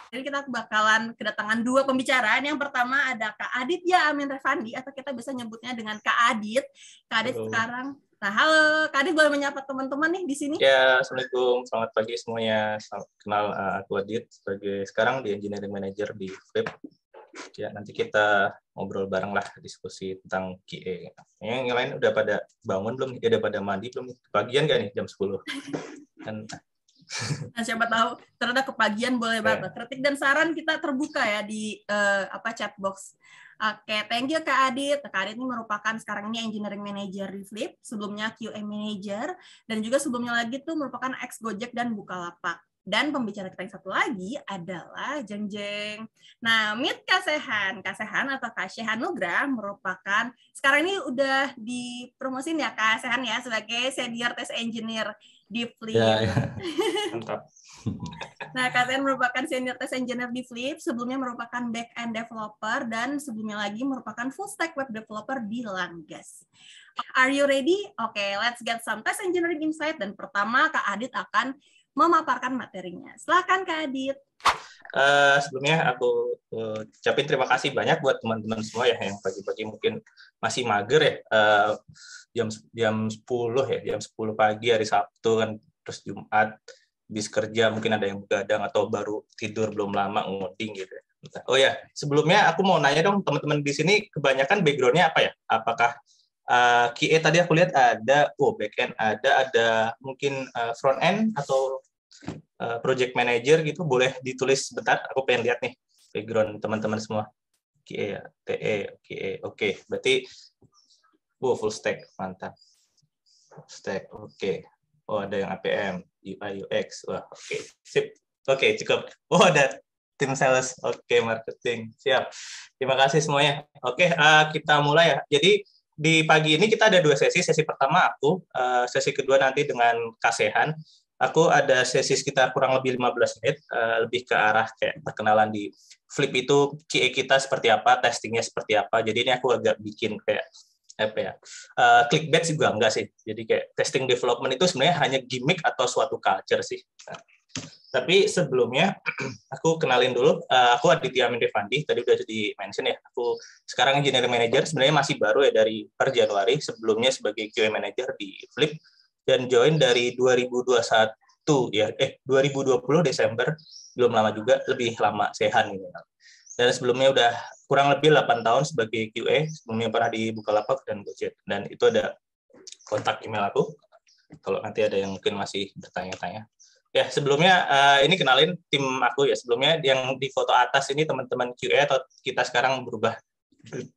Jadi kita bakalan kedatangan dua pembicara. Yang pertama ada Kak Aditya Amin Revandi, atau kita bisa nyebutnya dengan Kak Adit. Kak Adit sekarang. Nah, halo, Kak Adit boleh menyapa teman-teman nih di sini? Ya, Assalamualaikum. Selamat pagi semuanya. Kenal aku Adit sekarang di Engineering Manager di Flip. Ya, nanti kita ngobrol bareng lah, diskusi tentang QA. Yang lain udah pada bangun belum? Ya, udah pada mandi belum? Kepagian nggak nih jam 10? Kan Nah, siapa tahu ternyata kepagian boleh banget. Kritik dan saran kita terbuka ya di chat box. Oke, thank you Kak Adit. Kak Adit ini merupakan sekarang ini Engineering Manager di Flip, sebelumnya QA Manager, dan juga sebelumnya lagi tuh merupakan ex Gojek dan Bukalapak. Dan pembicara kita yang satu lagi adalah Jeng Jeng. Nah, meet Kak Sehan. Kak Sehan atau Kak Shehan Nugra merupakan, sekarang ini udah dipromosin ya Kak Sehan ya, sebagai Senior Test Engineer di Flip. ya. Mantap. Nah, Kak merupakan Senior Test Engineer di Flip, sebelumnya merupakan back-end developer, dan sebelumnya lagi merupakan full stack web developer di Langgas. Are you ready? Oke, let's get some test engineering insight. Dan pertama, Kak Adit akan memaparkan materinya. Silakan Kak Adit. Sebelumnya aku ucapin terima kasih banyak buat teman-teman semua ya yang pagi-pagi mungkin masih mager ya, jam 10 ya, jam 10 pagi hari Sabtu kan, terus Jumat bis kerja, mungkin ada yang begadang atau baru tidur belum lama ngoding gitu ya. Oh ya, sebelumnya aku mau nanya dong, teman-teman di sini kebanyakan background-nya apa ya? Apakah QA tadi aku lihat ada back-end, ada mungkin front end atau project manager gitu, boleh ditulis sebentar, aku pengen lihat nih background teman-teman semua. QA ya, TE, QA, oke. Berarti full stack, mantap. Full stack, oke. Oh, ada yang APM, UI, UX, wah, oke. Sip, oke, cukup. Oh, ada tim sales, oke, marketing, siap. Terima kasih semuanya. Oke, kita mulai ya. Jadi, di pagi ini kita ada dua sesi. Sesi pertama aku, sesi kedua nanti dengan Kak Sehan. Aku ada sesi sekitar kurang lebih 15 menit, lebih ke arah kayak perkenalan di Flip itu, QA kita seperti apa, testingnya seperti apa. Jadi ini aku agak bikin kayak apa ya, clickbait juga enggak sih. Jadi kayak testing development itu sebenarnya hanya gimmick atau suatu culture sih. Nah, tapi sebelumnya aku kenalin dulu, aku Aditya Amin Revandi, tadi udah di-mention ya, aku sekarang Engineering Manager, sebenarnya masih baru ya dari per Januari, sebelumnya sebagai QA Manager di Flip, dan join dari 2021 ya, 2020 Desember, belum lama juga, lebih lama Sehan ini. Dan sebelumnya udah kurang lebih 8 tahun sebagai QA, sebelumnya pernah di Bukalapak dan Gojek, dan itu ada kontak email aku, kalau nanti ada yang mungkin masih bertanya-tanya. Ya, sebelumnya ini kenalin tim aku ya, sebelumnya yang di foto atas ini teman-teman QA, atau kita sekarang berubah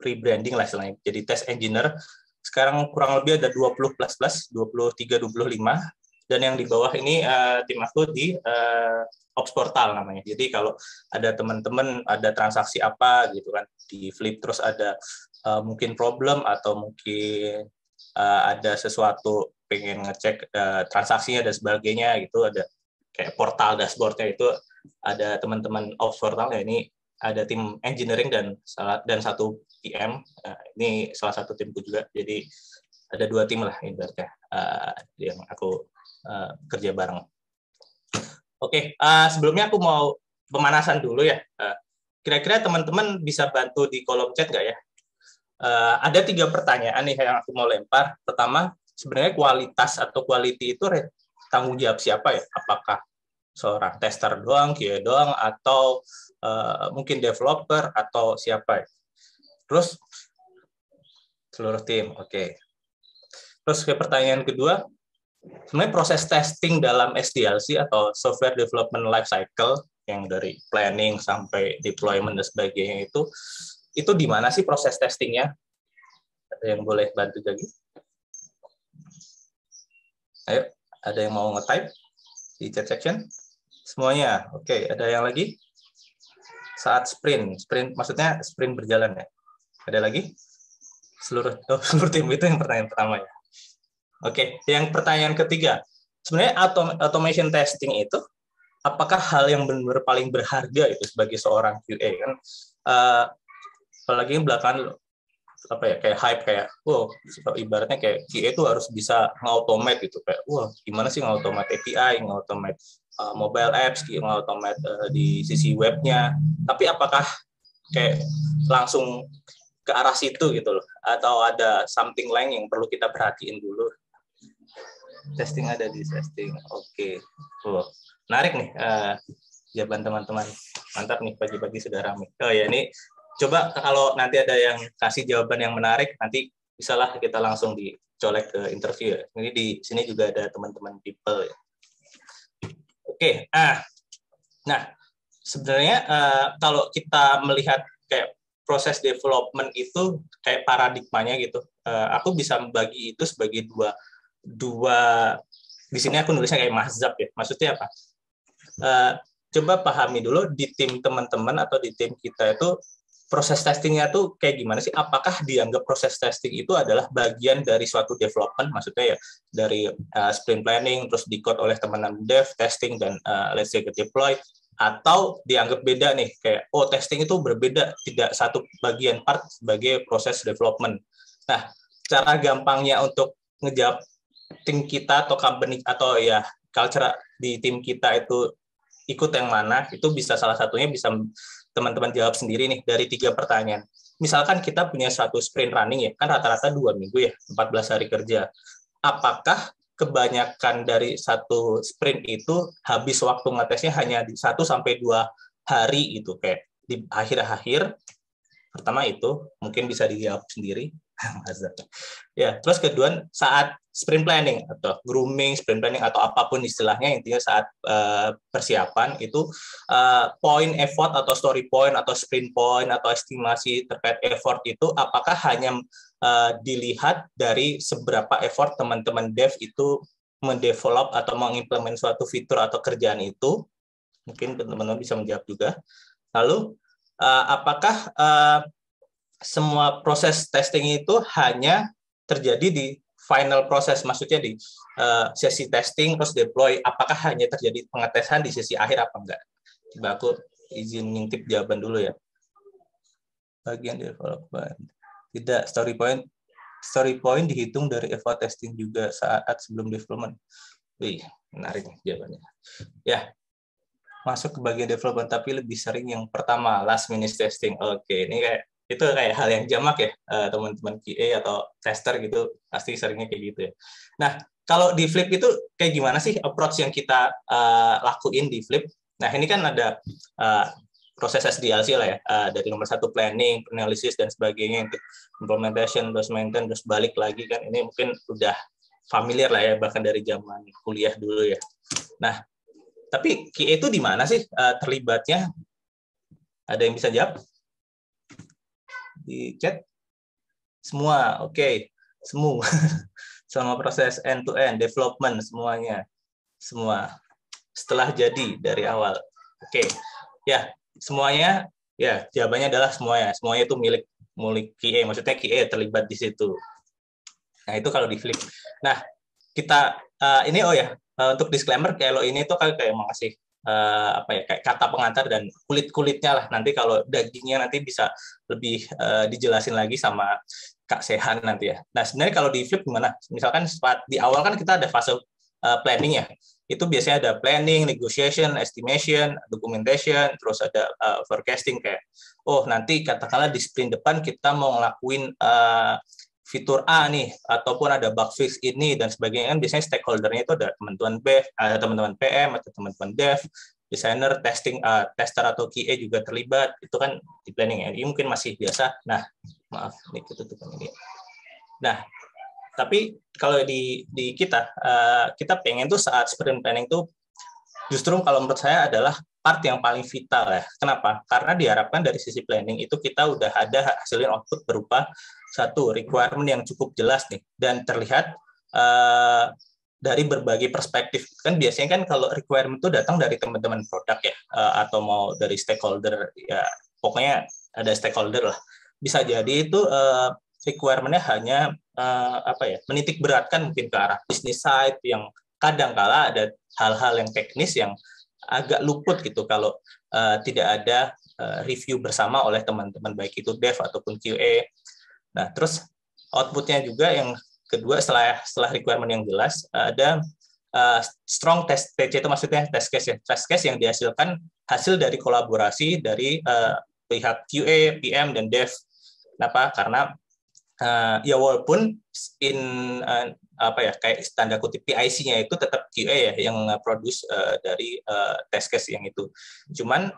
rebranding lah istilahnya, jadi test engineer. Sekarang kurang lebih ada 20++, 23, 25, dan yang di bawah ini tim aku di Ops Portal namanya. Jadi kalau ada teman-teman ada transaksi apa gitu kan di Flip, terus ada mungkin problem atau mungkin ada sesuatu pengen ngecek transaksinya dan sebagainya gitu, ada kayak portal dashboardnya itu ada teman-teman Ops Portal ya, ini ada tim engineering dan satu PM, ini salah satu timku juga, jadi ada dua tim lah ibaratnya yang aku kerja bareng. Oke, sebelumnya aku mau pemanasan dulu ya. Kira-kira teman-teman bisa bantu di kolom chat nggak ya? Ada 3 pertanyaan nih yang aku mau lempar. Pertama, sebenarnya kualitas atau quality itu tanggung jawab siapa ya? Apakah seorang tester doang, QA doang, atau mungkin developer, atau siapa ya? Terus seluruh tim, oke. Terus ke pertanyaan kedua, sebenarnya proses testing dalam SDLC atau Software Development Lifecycle yang dari planning sampai deployment dan sebagainya itu di mana sih proses testingnya? Ada yang boleh bantu lagi? Ayo, ada yang mau nge-type di chat section? Semuanya, oke. Ada yang lagi? Saat sprint maksudnya sprint berjalan ya? Ada lagi? Seluruh tim itu yang pertanyaan pertama ya. Oke, yang pertanyaan ketiga, sebenarnya automation testing itu apakah hal yang benar-benar paling berharga itu sebagai seorang QA kan? Apalagi belakangan apa ya, kayak hype kayak, ibaratnya kayak QA itu harus bisa nge-automate gitu, kayak, gimana sih nge-automate API, nge-automate mobile apps, automate di sisi webnya. Tapi apakah kayak langsung ke arah situ gitu loh, atau ada something lain yang perlu kita perhatiin dulu? Testing ada di testing, oke. Menarik nih jawaban teman-teman, mantap nih, pagi-pagi sudah ramai. Oh ya, ini coba kalau nanti ada yang kasih jawaban yang menarik, nanti bisalah kita langsung dicolek ke interview ya. Ini di sini juga ada teman-teman people ya. Oke, nah sebenarnya kalau kita melihat kayak proses development itu kayak paradigmanya gitu, aku bisa membagi itu sebagai dua. Di sini aku nulisnya kayak mazhab ya. Maksudnya apa? Coba pahami dulu di tim teman-teman atau di tim kita itu proses testingnya tuh kayak gimana sih? Apakah dianggap proses testing itu adalah bagian dari suatu development? Maksudnya ya dari sprint planning terus di-code oleh teman-teman dev, testing dan let's say deploy, atau dianggap beda nih kayak testing itu berbeda, tidak satu bagian part sebagai proses development. Nah, cara gampangnya untuk ngejawab tim kita atau company atau ya culture di tim kita itu ikut yang mana, itu bisa salah satunya bisa teman-teman jawab sendiri nih dari 3 pertanyaan. Misalkan kita punya satu sprint running ya, kan rata-rata 2 minggu ya, 14 hari kerja. Apakah kebanyakan dari satu sprint itu habis waktu ngetesnya hanya di 1 sampai 2 hari gitu, kayak di akhir-akhir? Pertama itu mungkin bisa dijawab sendiri. Ya, terus kedua saat sprint planning atau grooming, sprint planning atau apapun istilahnya, intinya saat persiapan itu point effort atau story point atau sprint point atau estimasi terkait effort itu apakah hanya dilihat dari seberapa effort teman-teman dev itu mendevelop atau mengimplement suatu fitur atau kerjaan itu? Mungkin teman-teman bisa menjawab juga. Lalu apakah semua proses testing itu hanya terjadi di final proses, maksudnya di sesi testing terus deploy, apakah hanya terjadi pengetesan di sesi akhir apa enggak? Coba aku izin ngintip jawaban dulu ya. Bagian development. Tidak, story point dihitung dari effort testing juga saat sebelum development. Wih, menarik jawabannya. Ya, masuk ke bagian development tapi lebih sering yang pertama, last minute testing. Oke, ini itu kayak hal yang jamak ya, teman-teman QA atau tester gitu pasti seringnya kayak gitu ya. Nah, kalau di Flip itu kayak gimana sih approach yang kita lakuin di Flip? Nah, ini kan ada proses SDLC lah ya, dari nomor 1 planning, analysis dan sebagainya, implementation, terus maintain, terus balik lagi kan, ini mungkin udah familiar lah ya, bahkan dari zaman kuliah dulu ya. Nah, tapi QA itu di mana sih terlibatnya? Ada yang bisa jawab? Di chat? Semua, oke. Semua. Selama proses end-to-end, development, semuanya. Semua. Setelah jadi dari awal. Oke. Ya, semuanya, ya jawabannya adalah semuanya. Semuanya itu milik QA. Maksudnya QA terlibat di situ. Nah, itu kalau di Flip. Nah, kita, ini untuk disclaimer, kalau ini tuh kayak mengasih kayak kata pengantar dan kulit-kulitnya lah, nanti kalau dagingnya nanti bisa lebih dijelasin lagi sama Kak Sehan nanti ya. Nah, sebenarnya kalau di Flip gimana? Misalkan di awal kan kita ada fase planning ya, itu biasanya ada planning, negotiation, estimation, documentation, terus ada forecasting kayak, nanti katakanlah di sprint depan kita mau ngelakuin fitur A nih, ataupun ada bug fix ini dan sebagainya, kan biasanya stakeholder-nya itu ada teman-teman BEV, ada teman-teman PM atau teman-teman dev, designer, tester atau QA juga terlibat, itu kan di planning ya. Ini mungkin masih biasa. Nah, maaf, ini ketutupan ini. Nah, tapi kalau di kita pengen tuh saat sprint planning tuh justru kalau menurut saya adalah part yang paling vital ya. Kenapa? Karena diharapkan dari sisi planning itu kita udah ada hasilin output berupa satu requirement yang cukup jelas nih dan terlihat dari berbagai perspektif. Kan biasanya kan kalau requirement itu datang dari teman-teman produk ya, atau mau dari stakeholder ya, pokoknya ada stakeholder lah. Bisa jadi itu requirement-nya hanya menitik beratkan mungkin ke arah business side yang kadang-kala ada hal-hal yang teknis yang agak luput gitu kalau tidak ada review bersama oleh teman-teman baik itu dev ataupun QA. Nah, terus output-nya juga yang kedua setelah requirement yang jelas ada strong test TC itu maksudnya test case ya, test case yang dihasilkan hasil dari kolaborasi dari pihak QA, PM dan Dev. Kenapa? Karena ya walaupun apa ya kayak tanda kutip PIC-nya itu tetap QA ya yang produce dari test case yang itu. Cuman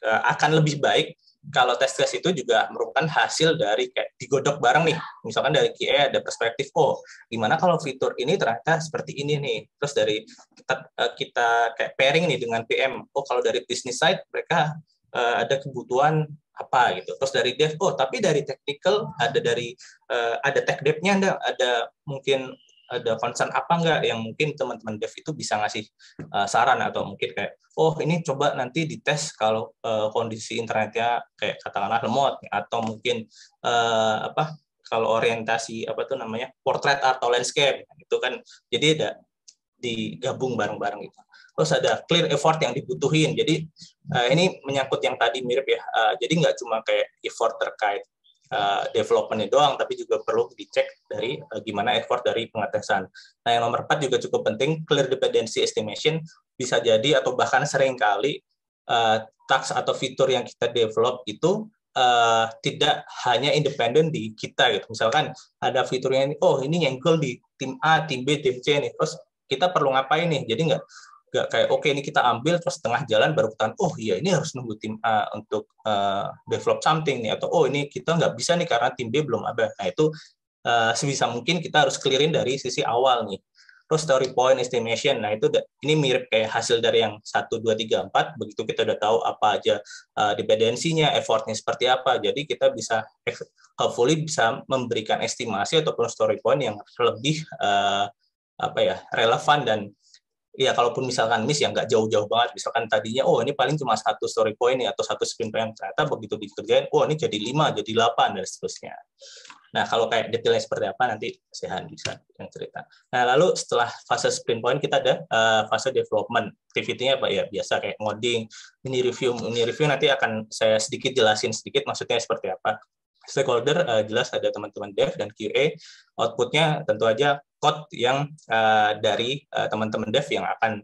akan lebih baik kalau test case itu juga merupakan hasil dari kayak digodok bareng nih. Misalkan dari QA ada perspektif, oh gimana kalau fitur ini ternyata seperti ini nih. Terus dari kita kayak pairing nih dengan PM, oh kalau dari business side mereka ada kebutuhan apa gitu. Terus dari dev, oh tapi dari technical ada tech dev-nya ada mungkin ada concern apa enggak yang mungkin teman-teman dev itu bisa ngasih saran atau mungkin kayak oh ini coba nanti dites kalau kondisi internetnya kayak katakanlah lemot atau mungkin kalau orientasi portrait atau landscape itu kan jadi ada digabung bareng-bareng gitu. Terus ada clear effort yang dibutuhin. Jadi ini menyangkut yang tadi mirip ya. Jadi nggak cuma kayak effort terkait development-nya doang, tapi juga perlu dicek dari gimana effort dari pengetesan. Nah, yang nomor 4 juga cukup penting, clear dependency estimation bisa jadi atau bahkan seringkali task atau fitur yang kita develop itu tidak hanya independen di kita gitu. Misalkan ada fiturnya ini, oh ini nyenggol di tim A, tim B, tim C nih. Terus kita perlu ngapain nih? Jadi nggak kayak oke ini kita ambil terus tengah jalan baru ketahuan oh iya ini harus nunggu tim A untuk develop something nih atau oh ini kita nggak bisa nih karena tim B belum ada. Nah itu sebisa mungkin kita harus clearin dari sisi awal nih. Terus story point estimation, nah itu ini mirip kayak hasil dari yang 1, 2, 3, 4. Begitu kita udah tahu apa aja dependensinya, effortnya seperti apa. Jadi kita bisa hopefully bisa memberikan estimasi ataupun story point yang lebih relevan dan ya kalaupun misalkan miss ya nggak jauh-jauh banget, misalkan tadinya oh ini paling cuma 1 story point nih atau 1 sprint point, ternyata begitu dikerjain oh ini jadi 5, jadi 8 dan seterusnya. Nah kalau kayak detailnya seperti apa nanti Sehan bisa yang cerita. Nah lalu setelah fase sprint point kita ada fase development. Activity-nya apa ya biasa kayak ngoding, mini review nanti akan saya sedikit jelasin sedikit maksudnya seperti apa. Stakeholder jelas ada teman-teman dev dan QA, outputnya tentu aja code yang dari teman-teman dev yang akan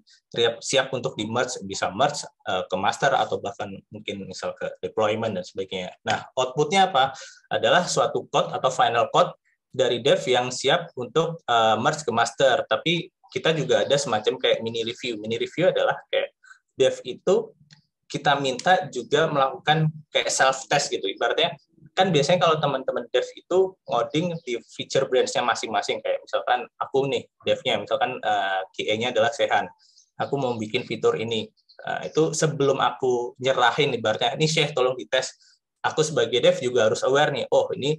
siap untuk di-merge, bisa merge ke master atau bahkan mungkin misal ke deployment dan sebagainya. Nah, outputnya apa? Adalah suatu code atau final code dari dev yang siap untuk merge ke master. Tapi kita juga ada semacam kayak mini review. Mini review adalah kayak dev itu kita minta juga melakukan kayak self-test gitu. Ibaratnya kan biasanya kalau teman-teman dev itu ngoding di feature branch-nya masing-masing, kayak misalkan aku nih devnya, misalkan QA-nya adalah Sehan, aku mau bikin fitur ini, itu sebelum aku nyerahin ibaratnya, ini Syekh tolong dites, aku sebagai dev juga harus aware nih, oh ini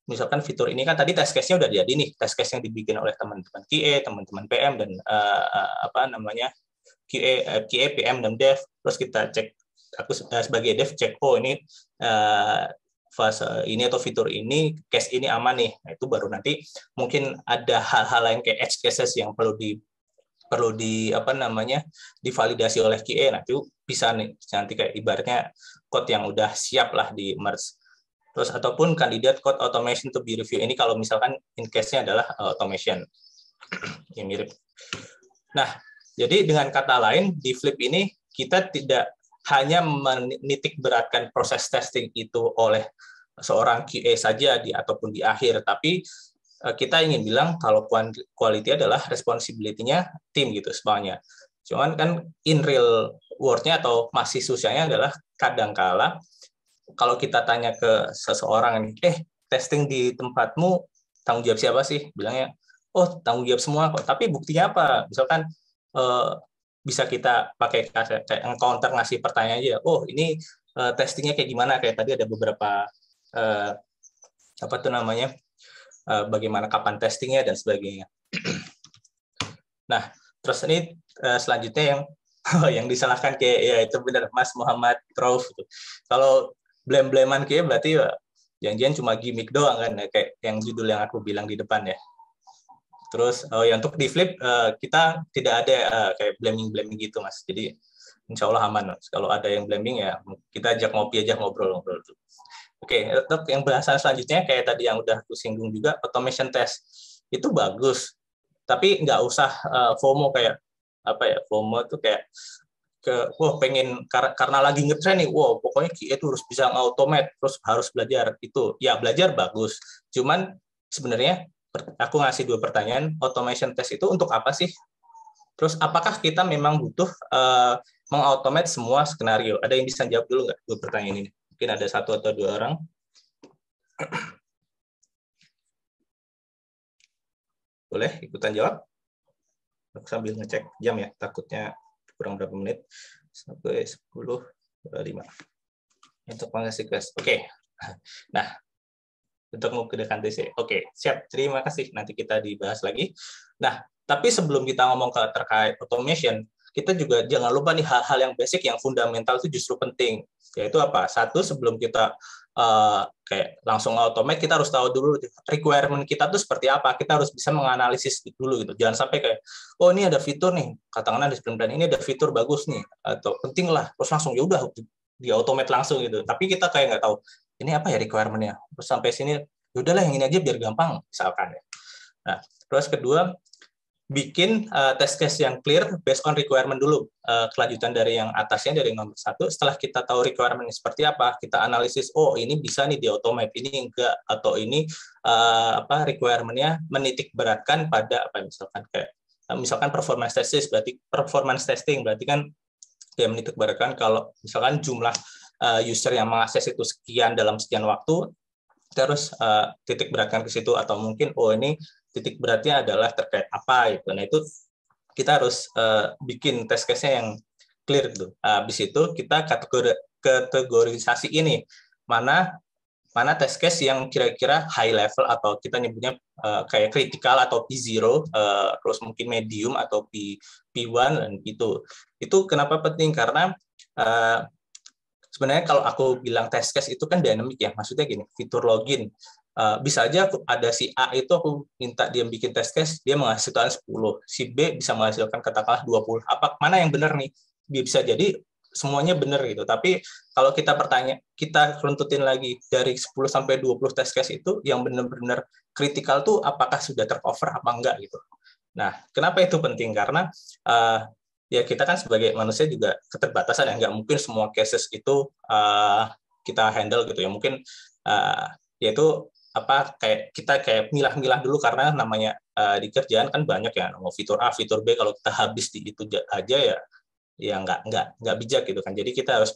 misalkan fitur ini kan tadi test case-nya udah jadi nih, test case yang dibikin oleh teman-teman QA, teman-teman PM, dan QA, PM, dan dev, terus kita cek, aku sebagai dev cek, oh ini fase ini atau fitur ini, case ini aman nih. Nah, itu baru nanti mungkin ada hal-hal lain kayak edge cases yang perlu divalidasi oleh QA. Nah, itu bisa nih nanti kayak ibaratnya code yang udah siap lah di merge. Terus ataupun kandidat code automation to be review. Ini kalau misalkan in case-nya adalah automation. Yang mirip. Nah, jadi dengan kata lain di Flip ini kita tidak hanya menitik beratkan proses testing itu oleh seorang QA saja ataupun di akhir, tapi kita ingin bilang kalau quality adalah responsibility-nya tim gitu semuanya. Cuman kan in real world-nya atau masih susahnya adalah kadangkala kalau kita tanya ke seseorang nih, testing di tempatmu tanggung jawab siapa sih? Bilangnya, oh tanggung jawab semua kok. Tapi buktinya apa? Misalkan bisa kita pakai kayak encounter ngasih pertanyaan aja. Oh ini testingnya kayak gimana? Kayak tadi ada beberapa bagaimana kapan testingnya dan sebagainya. Nah terus ini selanjutnya yang disalahkan kayak ya itu benar Mas Muhammad Rauf. Kalau blame-blamean kayak berarti jangan-jangan cuma gimmick doang kan kayak yang judul yang aku bilang di depan ya. Terus ya untuk di Flip kita tidak ada kayak blaming gitu Mas. Jadi insya Allah aman Mas. Kalau ada yang blaming ya kita ajak ngopi aja ngobrol-ngobrol. Oke, untuk yang bahasan selanjutnya kayak tadi yang udah aku singgung juga automation test itu bagus. Tapi nggak usah FOMO kayak apa ya, FOMO tuh kayak pengen karena lagi ngetren nih, pokoknya QA itu harus bisa automate, terus harus belajar. Itu ya, belajar bagus, cuman sebenarnya aku ngasih 2 pertanyaan. Automation test itu untuk apa sih? Terus apakah kita memang butuh mengautomate semua skenario? Ada yang bisa jawab dulu nggak 2 pertanyaan ini? Mungkin ada 1 atau 2 orang. Boleh ikutan jawab? Aku sambil ngecek jam ya, takutnya kurang berapa menit. Sampai 10:05. Untuk mengisi quest. Oke. Nah, untuk menggunakan TC. Oke, siap. Terima kasih. Nanti kita dibahas lagi. Nah, tapi sebelum kita ngomong terkait automation, kita juga jangan lupa nih hal-hal yang basic, yang fundamental itu justru penting. Yaitu apa? Satu, sebelum kita kayak langsung automate, kita harus tahu dulu requirement kita tuh seperti apa. Kita harus bisa menganalisis dulu gitu. Jangan sampai kayak, ini ada fitur nih, katakanlah di sprint plan ini ada fitur bagus nih, atau penting lah, terus langsung ya udah di automate langsung gitu. Tapi kita kayak nggak tahu ini apa ya requirement-nya. Terus sampai sini, ya udahlah yang ini aja biar gampang misalkan ya. Nah, terus kedua, bikin test case yang clear based on requirement dulu. Kelanjutan dari yang atasnya, dari nomor 1, setelah kita tahu requirement seperti apa, kita analisis, ini bisa nih di automate, ini enggak, atau ini requirement-nya menitik beratkan pada apa, misalkan performance testing berarti kan dia menitik beratkan kalau misalkan jumlah user yang mengakses itu sekian dalam sekian waktu, terus titik beratkan ke situ, atau mungkin ini titik beratnya adalah terkait apa gitu. Nah, itu kita harus bikin test case-nya yang clear gitu. Habis itu kita kategorisasi ini mana test case yang kira-kira high level, atau kita nyebutnya kayak critical atau P0, terus mungkin medium atau P1, dan itu kenapa penting, karena sebenarnya kalau aku bilang test case itu kan dynamic ya, maksudnya gini, fitur login. Bisa aja ada si A itu aku minta dia bikin test case, dia menghasilkan 10, si B bisa menghasilkan katakanlah 20. Mana yang benar nih? Bisa jadi semuanya benar gitu. Tapi kalau kita runtutin lagi dari 10 sampai 20 test case itu, yang benar-benar kritikal tuh apakah sudah tercover apa enggak gitu. Nah, kenapa itu penting? Karena ya kita kan sebagai manusia juga keterbatasan ya, nggak mungkin semua cases itu kita handle gitu ya. Mungkin yaitu kayak kita milah-milah dulu, karena namanya di kerjaan kan banyak ya, mau fitur A, fitur B, kalau kita habis di itu aja ya nggak bijak gitu kan. Jadi kita harus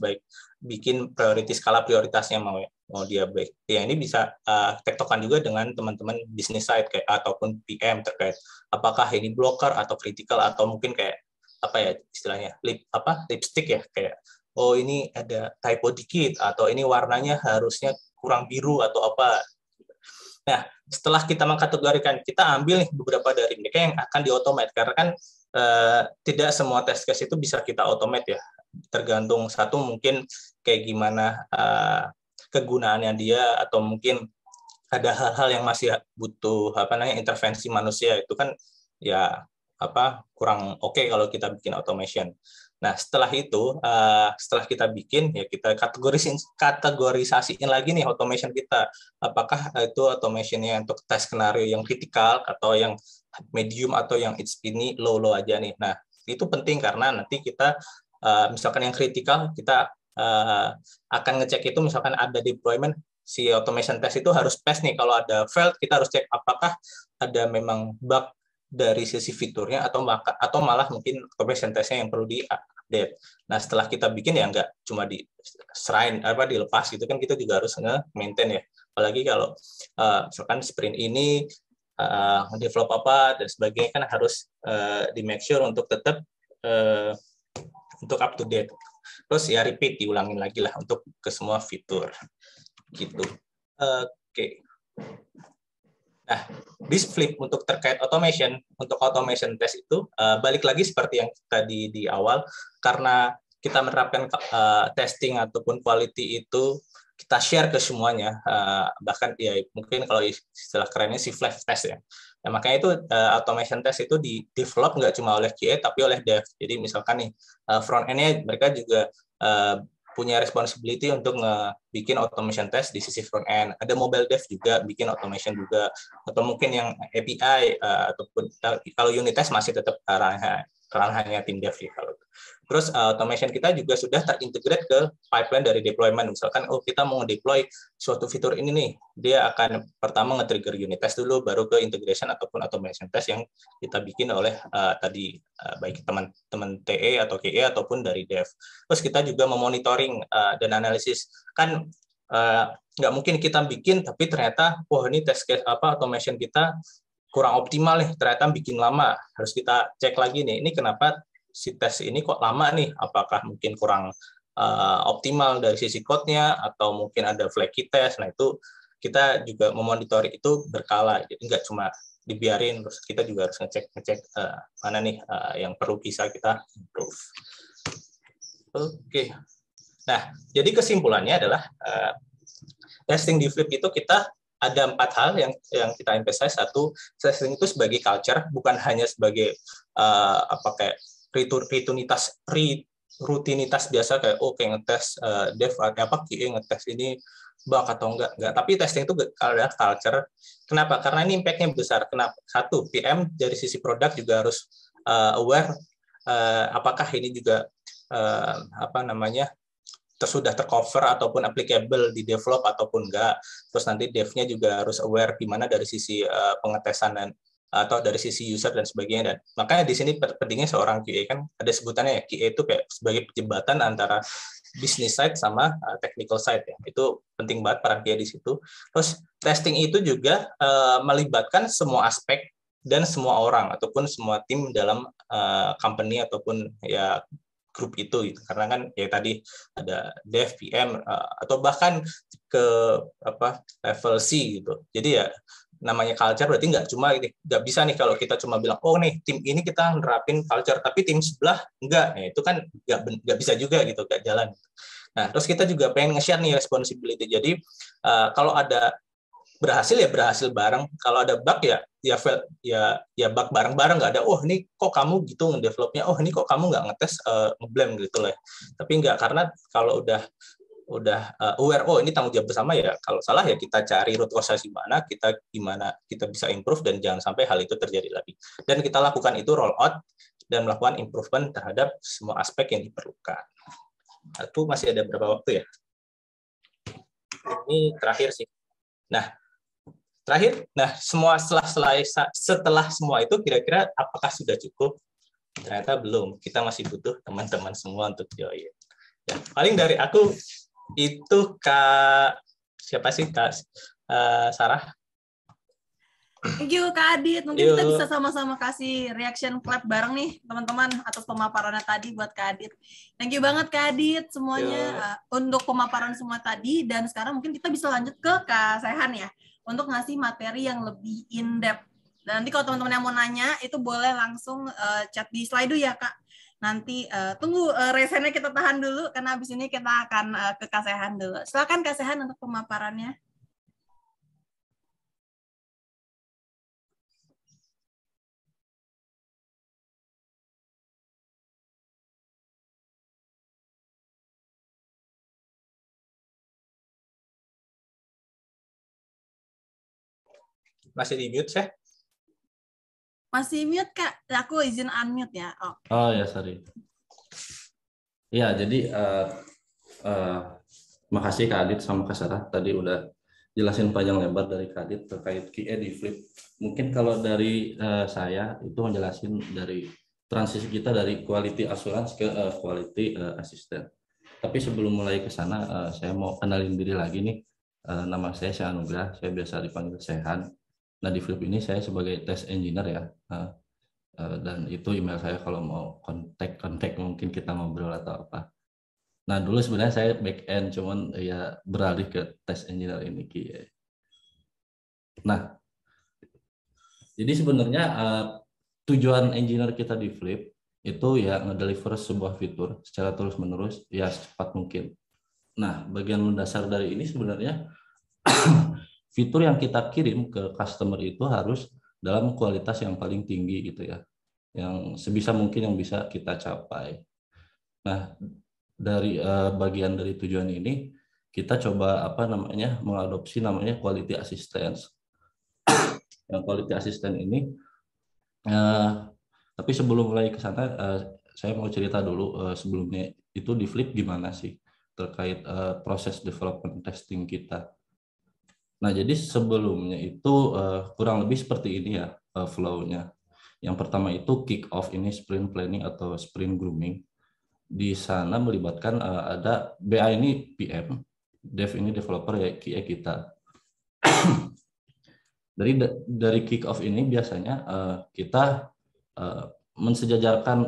bikin skala prioritasnya, mau dia baik. Ya ini bisa tektokan juga dengan teman-teman business side kayak ataupun PM terkait apakah ini blocker atau critical, atau mungkin kayak apa ya istilahnya lipstick ya, kayak ini ada typo dikit, atau ini warnanya harusnya kurang biru atau apa. Nah, setelah kita mengkategorikan, kita ambil nih beberapa dari mereka yang akan di-automate, karena kan tidak semua test case itu bisa kita automate ya. Tergantung satu mungkin kayak gimana kegunaannya dia, atau mungkin ada hal-hal yang masih butuh intervensi manusia, itu kan ya kurang oke kalau kita bikin automation. Nah, setelah itu, setelah kita bikin, ya kita kategorisasiin lagi nih automation kita. Apakah itu automationnya untuk tes skenario yang kritikal, atau yang medium, atau yang ini low aja nih. Nah, itu penting karena nanti kita, misalkan yang kritikal, kita akan ngecek itu, misalkan ada deployment, si automation test itu harus pass nih. Kalau ada failed, kita harus cek apakah ada memang bug dari sisi fiturnya, atau malah mungkin automation testnya yang perlu di-update. Nah, setelah kita bikin ya nggak cuma dilepas gitu kan, kita juga harus nge-maintain ya. Apalagi kalau misalkan sprint ini develop apa dan sebagainya, kan harus di-make sure untuk tetap untuk up to date. Terus ya repeat, diulangin lagi lah untuk ke semua fitur gitu. Oke. Nah, this flip untuk terkait automation, untuk automation test itu balik lagi seperti yang tadi di awal, karena kita menerapkan testing ataupun quality itu kita share ke semuanya, bahkan ya mungkin kalau istilah kerennya si flash test ya. Nah, makanya itu automation test itu di develop nggak cuma oleh QA tapi oleh dev. Jadi misalkan nih front end-nya mereka juga punya responsibility untuk bikin automation test di sisi front end. Ada mobile dev juga bikin automation juga, atau mungkin yang API ataupun kalau unit test masih tetap ranahnya tim dev ya. Terus automation kita juga sudah terintegrate ke pipeline dari deployment. Misalkan kita mau deploy suatu fitur ini nih, dia akan pertama nge-trigger unit test dulu, baru ke integration ataupun automation test yang kita bikin oleh tadi baik teman-teman TE atau QE ataupun dari dev. Terus kita juga memonitoring dan analisis. Kan nggak mungkin kita bikin tapi ternyata ini test case automation kita kurang optimal nih, ternyata bikin lama. Harus kita cek lagi nih, ini kenapa si tes ini kok lama nih? Apakah mungkin kurang optimal dari sisi code-nya, atau mungkin ada flaky test? Nah, itu kita juga memonitor itu berkala. Jadi nggak cuma dibiarin, terus kita juga harus ngecek mana nih yang perlu bisa kita improve. Oke. Nah, jadi kesimpulannya adalah testing di Flip itu kita ada 4 hal yang kita emphasize. Satu, testing itu sebagai culture, bukan hanya sebagai kayak rutinitas biasa kayak kayak ngetes dev QA ngetes ini bug atau enggak, tapi testing itu adalah culture. Kenapa? Karena ini impact-nya besar. Kenapa? Satu, PM dari sisi produk juga harus aware apakah ini juga sudah tercover ataupun applicable di develop ataupun enggak. Terus nanti devnya juga harus aware gimana dari sisi pengetesan dan atau dari sisi user dan sebagainya. Dan makanya di sini pentingnya seorang QA, kan ada sebutannya ya, QA itu kayak sebagai jembatan antara business side sama technical side ya. Itu penting banget peran QA di situ. Terus testing itu juga melibatkan semua aspek dan semua orang ataupun semua tim dalam company ataupun ya grup itu gitu. Karena kan ya tadi ada dev, PM atau bahkan ke level C gitu. Jadi ya namanya culture berarti nggak bisa nih kalau kita cuma bilang nih tim ini kita nerapin culture tapi tim sebelah enggak, itu kan nggak bisa juga gitu, nggak jalan. Nah, terus kita juga pengen nge-share nih responsibility. Jadi kalau ada berhasil ya berhasil bareng, kalau ada bug ya bug bareng-bareng, nggak ada ini kok kamu gitu ngedevelopnya, ini kok kamu nggak ngetes, ngeblame gitu lah. Tapi nggak, karena kalau udah aware ini tanggung jawab bersama ya, kalau salah ya kita cari root cause gimana kita bisa improve dan jangan sampai hal itu terjadi lagi. Dan kita lakukan itu roll out dan melakukan improvement terhadap semua aspek yang diperlukan. Itu masih ada berapa waktu ya? Ini terakhir sih. Nah, setelah semua itu kira-kira apakah sudah cukup? Ternyata belum. Kita masih butuh teman-teman semua untuk join. Ya, paling dari aku itu siapa sih Kak Sarah? Thank you Kak Adit. Mungkin kita bisa sama-sama kasih reaction clap bareng nih teman-teman atas pemaparannya tadi buat Kak Adit. Thank you banget Kak Adit semuanya untuk pemaparan semua tadi. Dan sekarang mungkin kita bisa lanjut ke Kak Sehan ya untuk ngasih materi yang lebih in-depth. Dan nanti kalau teman-teman yang mau nanya itu boleh langsung chat di Slido ya Kak. Nanti tunggu resennya kita tahan dulu karena habis ini kita akan ke Kak Sehan dulu. Silakan Kak Sehan untuk pemaparannya. Masih di mute saya? Masih mute Kak. Aku izin unmute ya. Oh ya, sorry. Ya, jadi makasih Kak Adit sama Kak Sarah tadi udah jelasin panjang lebar dari Kak Adit terkait QA di Flip. Mungkin kalau dari saya itu menjelasin dari transisi kita dari quality assurance ke quality assistant. Tapi sebelum mulai ke sana, saya mau kenalin diri lagi nih. Nama saya Sehan Nugrah, saya biasa dipanggil Sehan. Nah, di Flip ini saya sebagai test engineer ya. Dan itu email saya kalau mau kontak mungkin kita ngobrol atau apa. Nah, dulu sebenarnya saya back end, cuman ya beralih ke test engineer ini. Nah, jadi sebenarnya tujuan engineer kita di Flip itu ya ngedeliver sebuah fitur secara terus-menerus ya secepat mungkin. Nah, bagian mendasar dari ini sebenarnya fitur yang kita kirim ke customer itu harus dalam kualitas yang paling tinggi gitu ya, yang sebisa mungkin yang bisa kita capai. Nah, dari bagian dari tujuan ini kita coba mengadopsi namanya quality assistance. Yang quality assistant ini tapi sebelum mulai ke sana saya mau cerita dulu sebelumnya itu di Flip gimana sih terkait proses development testing kita. Nah, jadi sebelumnya itu kurang lebih seperti ini ya flow-nya. Yang pertama itu kick off ini sprint planning atau sprint grooming. Di sana melibatkan ada BA ini PM, Dev ini developer ya QA kita. Dari kick off ini biasanya kita mensejajarkan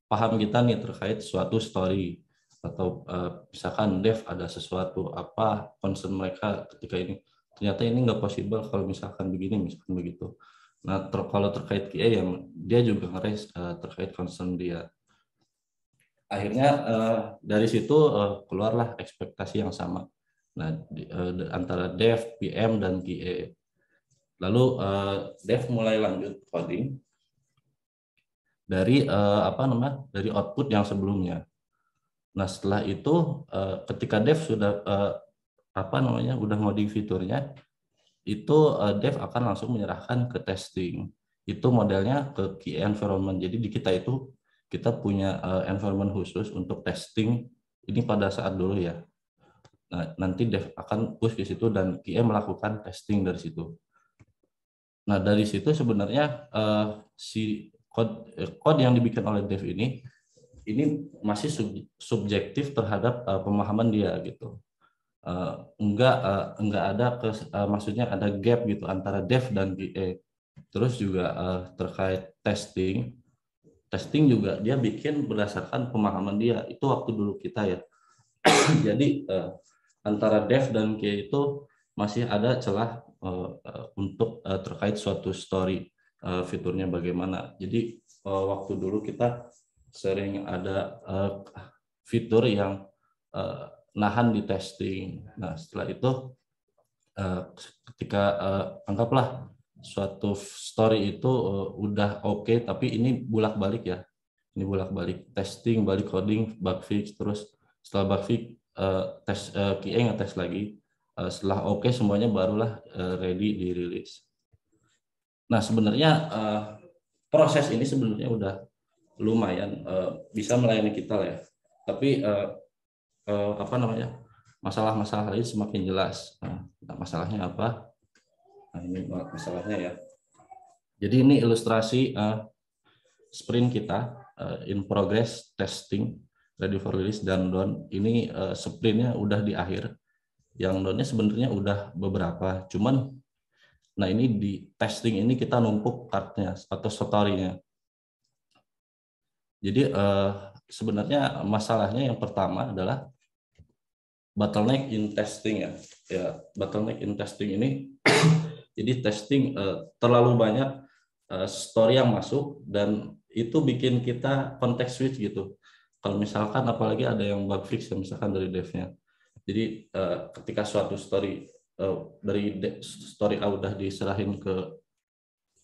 paham kita nih terkait suatu story atau misalkan dev ada sesuatu apa concern mereka ketika ini ternyata ini nggak possible kalau misalkan begini misalkan begitu. Nah kalau terkait QA ya dia juga nge-raise terkait concern dia. Akhirnya dari situ keluarlah ekspektasi yang sama. Nah antara dev, PM dan QA. Lalu dev mulai lanjut coding dari dari output yang sebelumnya. Nah setelah itu ketika dev sudah udah ngoding fiturnya, itu dev akan langsung menyerahkan ke testing. Itu modelnya ke QA environment. Jadi di kita itu kita punya environment khusus untuk testing ini pada saat dulu ya. Nah nanti dev akan push ke situ dan QA melakukan testing dari situ. Nah dari situ sebenarnya si code yang dibikin oleh dev ini masih subjektif terhadap pemahaman dia gitu. Enggak ada maksudnya ada gap gitu antara dev dan QA. Terus juga terkait testing juga dia bikin berdasarkan pemahaman dia. Itu waktu dulu kita ya. Jadi antara dev dan QA itu masih ada celah untuk terkait suatu story fiturnya bagaimana. Jadi waktu dulu kita sering ada fitur yang nahan di testing. Nah setelah itu ketika anggaplah suatu story itu udah oke, tapi ini bolak-balik ya. Ini bolak-balik testing, balik coding, bug fix, terus setelah bug fix tes QA ngetes lagi. Setelah oke semuanya barulah ready dirilis. Nah sebenarnya proses ini sebenarnya udah lumayan bisa melayani kita ya. Tapi masalah-masalah lain semakin jelas. Nah, masalahnya apa? Nah, ini masalahnya ya. Jadi ini ilustrasi sprint kita in progress, testing, ready for release dan done. Ini sprintnya udah di akhir. Yang done-nya sebenarnya udah beberapa. Cuman nah ini di testing ini kita numpuk partnya atau story-nya. Jadi sebenarnya masalahnya yang pertama adalah bottleneck in testing ya. Bottleneck in testing ini jadi testing terlalu banyak story yang masuk dan itu bikin kita context switch gitu. Kalau misalkan apalagi ada yang bug fix ya, misalkan dari devnya. Jadi ketika suatu story dari story A udah diserahin ke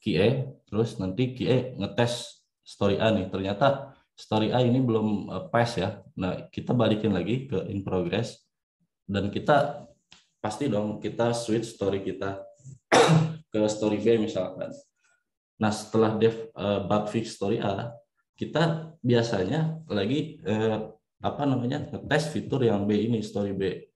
QA, terus nanti QA ngetes story A nih, ternyata story A ini belum pas ya. Nah, kita balikin lagi ke in progress dan kita pasti dong kita switch story kita ke story B misalkan. Nah, setelah dev bug fix story A, kita biasanya lagi ngetes fitur yang B ini, story B.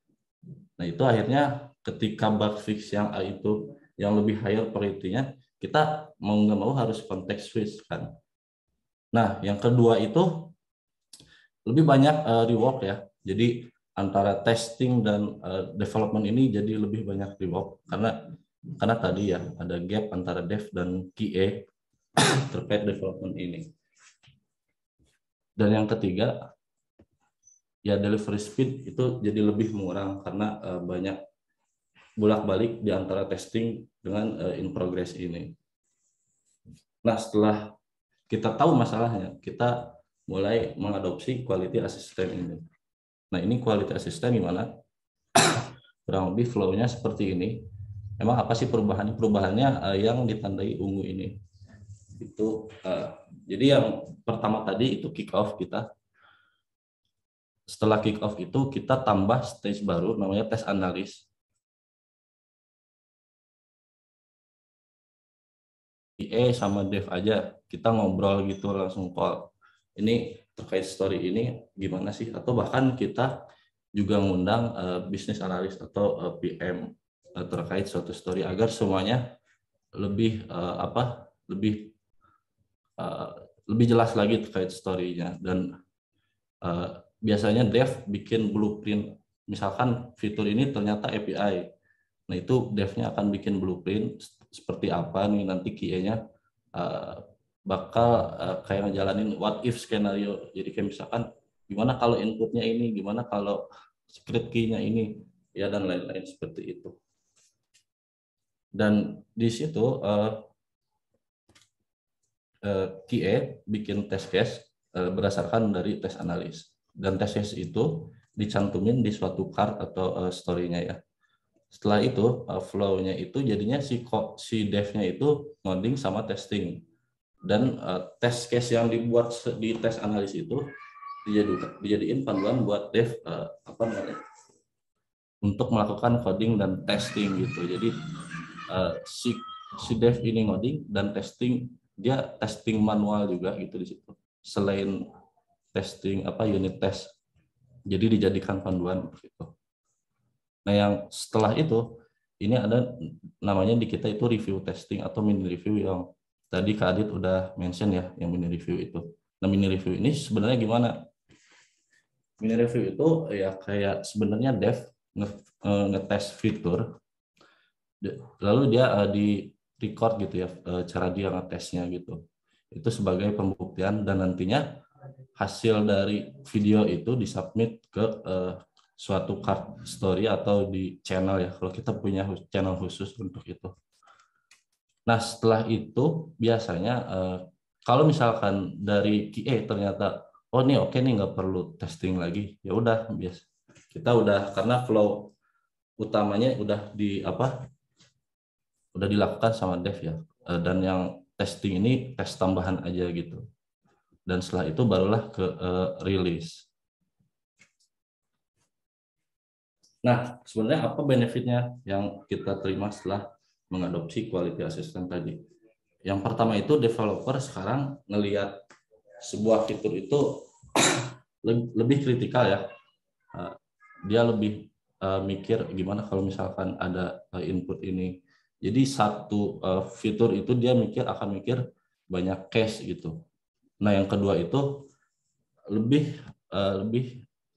Nah, itu akhirnya ketika bug fix yang A itu yang lebih higher priority-nya, kita mau nggak mau harus context switch kan. Nah, yang kedua itu lebih banyak rework ya. Jadi antara testing dan development ini jadi lebih banyak rework karena tadi ya ada gap antara dev dan QA terkait development ini. Dan yang ketiga ya delivery speed itu jadi lebih mengurang karena banyak bolak-balik di antara testing dengan in progress ini. Nah, setelah kita tahu masalahnya, kita mulai mengadopsi quality assistant ini. Nah, ini quality assistant gimana? Kurang lebih flow-nya seperti ini. Emang apa sih perubahannya? Perubahannya yang ditandai ungu ini. Itu jadi yang pertama tadi itu kick off kita. setelah kick off itu kita tambah stage baru namanya tes analis. Sama Dev aja kita ngobrol gitu langsung call. Ini terkait story ini gimana sih? Atau bahkan kita juga ngundang bisnis analis atau PM terkait suatu story agar semuanya lebih lebih jelas lagi terkait story-nya. Dan biasanya Dev bikin blueprint, misalkan fitur ini ternyata API. Nah, itu devnya akan bikin blueprint seperti apa nih nanti QA-nya bakal kayak ngejalanin what if skenario. Jadi kayak misalkan gimana kalau inputnya ini, gimana kalau script key-nya ini, ya dan lain-lain seperti itu. Dan di situ QA bikin test case berdasarkan dari tes analis. Dan tes case itu dicantumin di suatu card atau story-nya ya. Setelah itu flow-nya itu jadinya si dev-nya itu ngoding sama testing. Dan test case yang dibuat di tes analis itu dijadiin panduan buat dev untuk melakukan coding dan testing gitu. Jadi si dev ini ngoding dan testing, dia testing manual juga gitu di situ. Selain testing unit test. Jadi dijadikan panduan gitu. Nah, yang setelah itu, ini ada namanya di kita itu review testing atau mini review yang tadi Kak Adit udah mention ya, yang mini review itu. Nah, mini review ini sebenarnya gimana? Mini review itu ya kayak sebenarnya dev ngetes fitur, lalu dia di record gitu ya, cara dia ngetesnya gitu. Itu sebagai pembuktian dan nantinya hasil dari video itu disubmit ke suatu card story atau di channel ya, kalau kita punya channel khusus untuk itu. Nah, setelah itu biasanya kalau misalkan dari QA ternyata oh ini oke nih nggak perlu testing lagi, ya udah biasa kita udah, karena flow utamanya udah udah dilakukan sama dev ya, dan yang testing ini tes tambahan aja gitu. Dan setelah itu barulah ke release. Nah, sebenarnya apa benefitnya yang kita terima setelah mengadopsi quality assistant tadi? Yang pertama itu developer sekarang ngelihat sebuah fitur itu lebih kritikal ya. Dia lebih mikir gimana kalau misalkan ada input ini. Jadi satu fitur itu dia akan mikir banyak case gitu. Nah, yang kedua itu lebih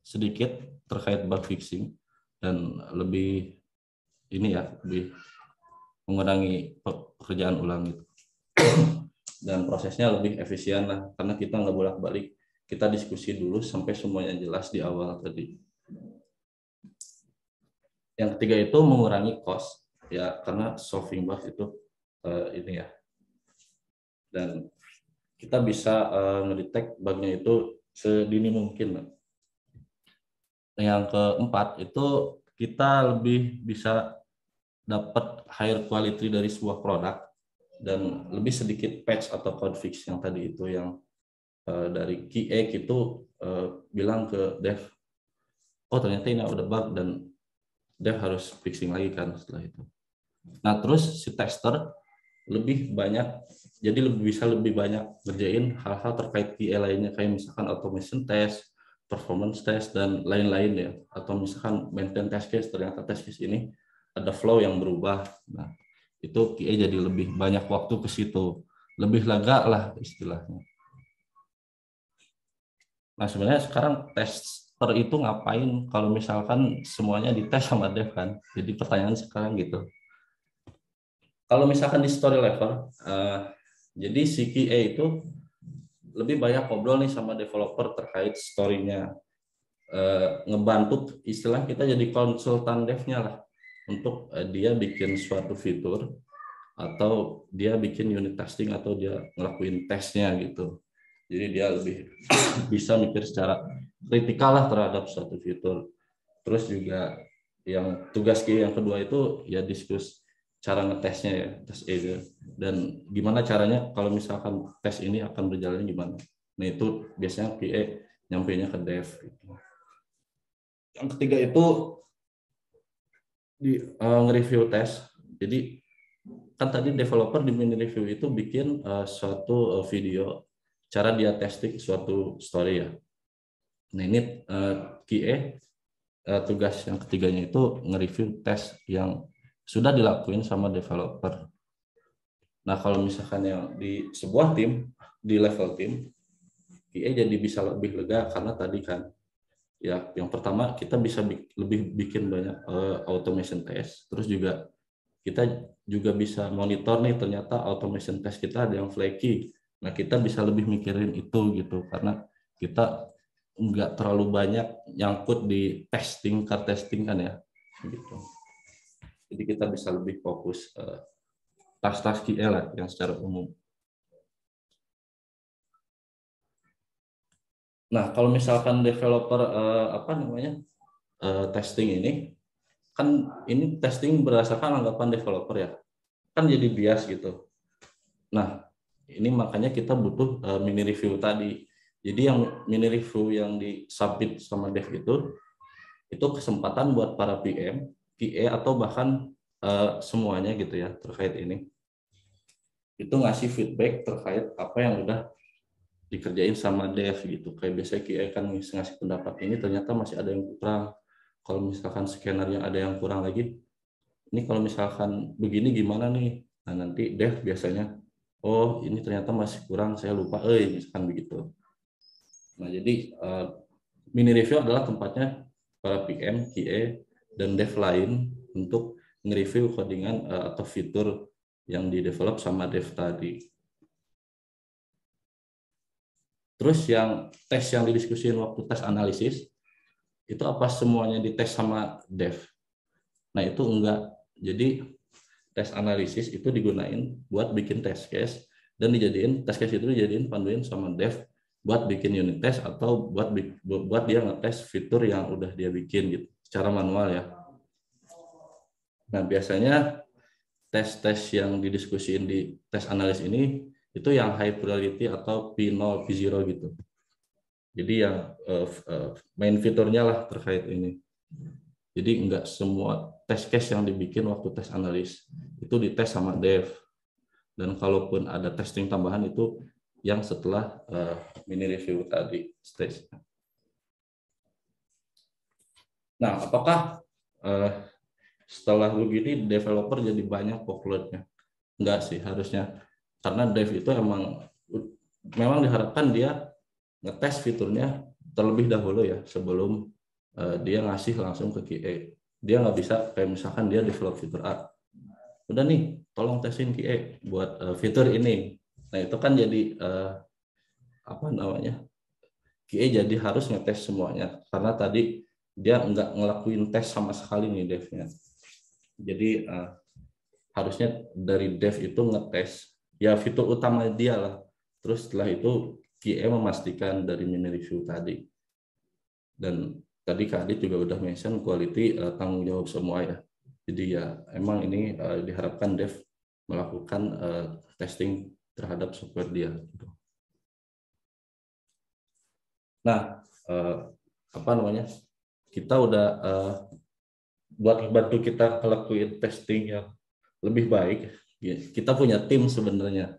sedikit terkait bug fixing dan lebih mengurangi pekerjaan ulang gitu. Dan prosesnya lebih efisien lah, karena kita nggak bolak-balik, kita diskusi dulu sampai semuanya jelas di awal tadi. Yang ketiga itu mengurangi cost ya, karena solving bugs itu dan kita bisa ngedetect bugnya itu sedini mungkin. Yang keempat itu kita lebih bisa dapat higher quality dari sebuah produk dan lebih sedikit patch atau code fix yang tadi itu yang dari QA itu bilang ke dev, oh ternyata ini ada bug dan dev harus fixing lagi kan setelah itu. Nah, terus si tester lebih banyak, jadi bisa lebih banyak ngerjain hal-hal terkait QA lainnya, kayak misalkan automation test, performance test, dan lain-lain ya. Atau misalkan maintain test case, ternyata test case ini ada flow yang berubah. Nah, itu QA jadi lebih banyak waktu ke situ. Lebih lega lah istilahnya. Nah, sebenarnya sekarang tester itu ngapain kalau misalkan semuanya dites sama dev kan? Jadi pertanyaan sekarang gitu. Kalau misalkan di story level, jadi si QA itu lebih banyak ngobrol nih sama developer terkait story-nya. Ngebantu, istilah kita jadi konsultan dev-nya lah, untuk dia bikin suatu fitur atau dia bikin unit testing atau dia ngelakuin tesnya gitu. Jadi dia lebih bisa mikir secara kritikal lah terhadap suatu fitur. Terus juga yang tugas QA yang kedua itu ya diskus cara ngetesnya ya, tes itu, dan gimana caranya kalau misalkan tes ini akan berjalan gimana. Nah, itu biasanya QA nyampainya ke dev gitu. Yang ketiga itu di nge-review tes. Jadi kan tadi developer di mini review itu bikin suatu video cara dia testing suatu story ya. Nah ini QA tugas yang ketiganya itu nge-review tes yang sudah dilakuin sama developer. Nah kalau misalkan yang di sebuah tim, di level tim, QA jadi bisa lebih lega karena tadi kan ya yang pertama kita bisa lebih bikin banyak automation test, terus juga kita juga bisa monitor nih ternyata automation test kita ada yang flaky. Nah kita bisa lebih mikirin itu gitu karena kita nggak terlalu banyak nyangkut di testing, car testing kan ya gitu. Jadi kita bisa lebih fokus tas-tas QA lah yang secara umum. Nah kalau misalkan developer testing ini kan ini testing berdasarkan anggapan developer ya, kan jadi bias gitu. Nah, ini makanya kita butuh mini review tadi. Jadi yang mini review yang disubmit sama dev itu kesempatan buat para PM, QA atau bahkan semuanya gitu ya terkait ini. Itu ngasih feedback terkait apa yang udah dikerjain sama dev gitu. Kayak biasanya QA kan ngasih pendapat ini ternyata masih ada yang kurang. Kalau misalkan skenario ada yang kurang lagi, ini kalau misalkan begini gimana nih? Nah nanti dev biasanya, oh ini ternyata masih kurang, saya lupa, misalkan begitu. Nah jadi mini review adalah tempatnya para PM, QA, dan dev lain untuk nge-review codingan atau fitur yang di-develop sama dev tadi. Terus yang tes yang didiskusiin waktu tes analisis, itu apa semuanya dites sama dev? Nah itu enggak. Jadi tes analisis itu digunain buat bikin test case dan dijadiin test case itu dijadiin panduin sama dev buat bikin unit test atau buat dia ngetes fitur yang udah dia bikin gitu secara manual ya. Nah biasanya tes-tes yang didiskusiin di tes analis ini itu yang high priority atau P0, P0 gitu. Jadi yang main fiturnya lah terkait ini. Jadi enggak semua test case yang dibikin waktu tes analis itu dites sama dev. Dan kalaupun ada testing tambahan itu yang setelah mini review tadi stage. Nah, apakah setelah begini developer jadi banyak workload-nya? Enggak sih harusnya. Karena dev itu memang diharapkan dia ngetes fiturnya terlebih dahulu ya sebelum dia ngasih langsung ke QA. Dia nggak bisa kayak misalkan dia develop fitur A, udah nih tolong tesin QA buat fitur ini. Nah itu kan jadi QA jadi harus ngetes semuanya karena tadi dia nggak ngelakuin tes sama sekali nih devnya. Jadi harusnya dari dev itu ngetes ya fitur utama dia lah. Terus setelah itu QA memastikan dari mini review tadi. Dan tadi Kak Adit juga udah mention quality tanggung jawab semua ya. Jadi ya emang ini diharapkan dev melakukan testing terhadap software dia. Nah, kita udah buat bantu kita ngelakuin testing yang lebih baik. Kita punya tim sebenarnya.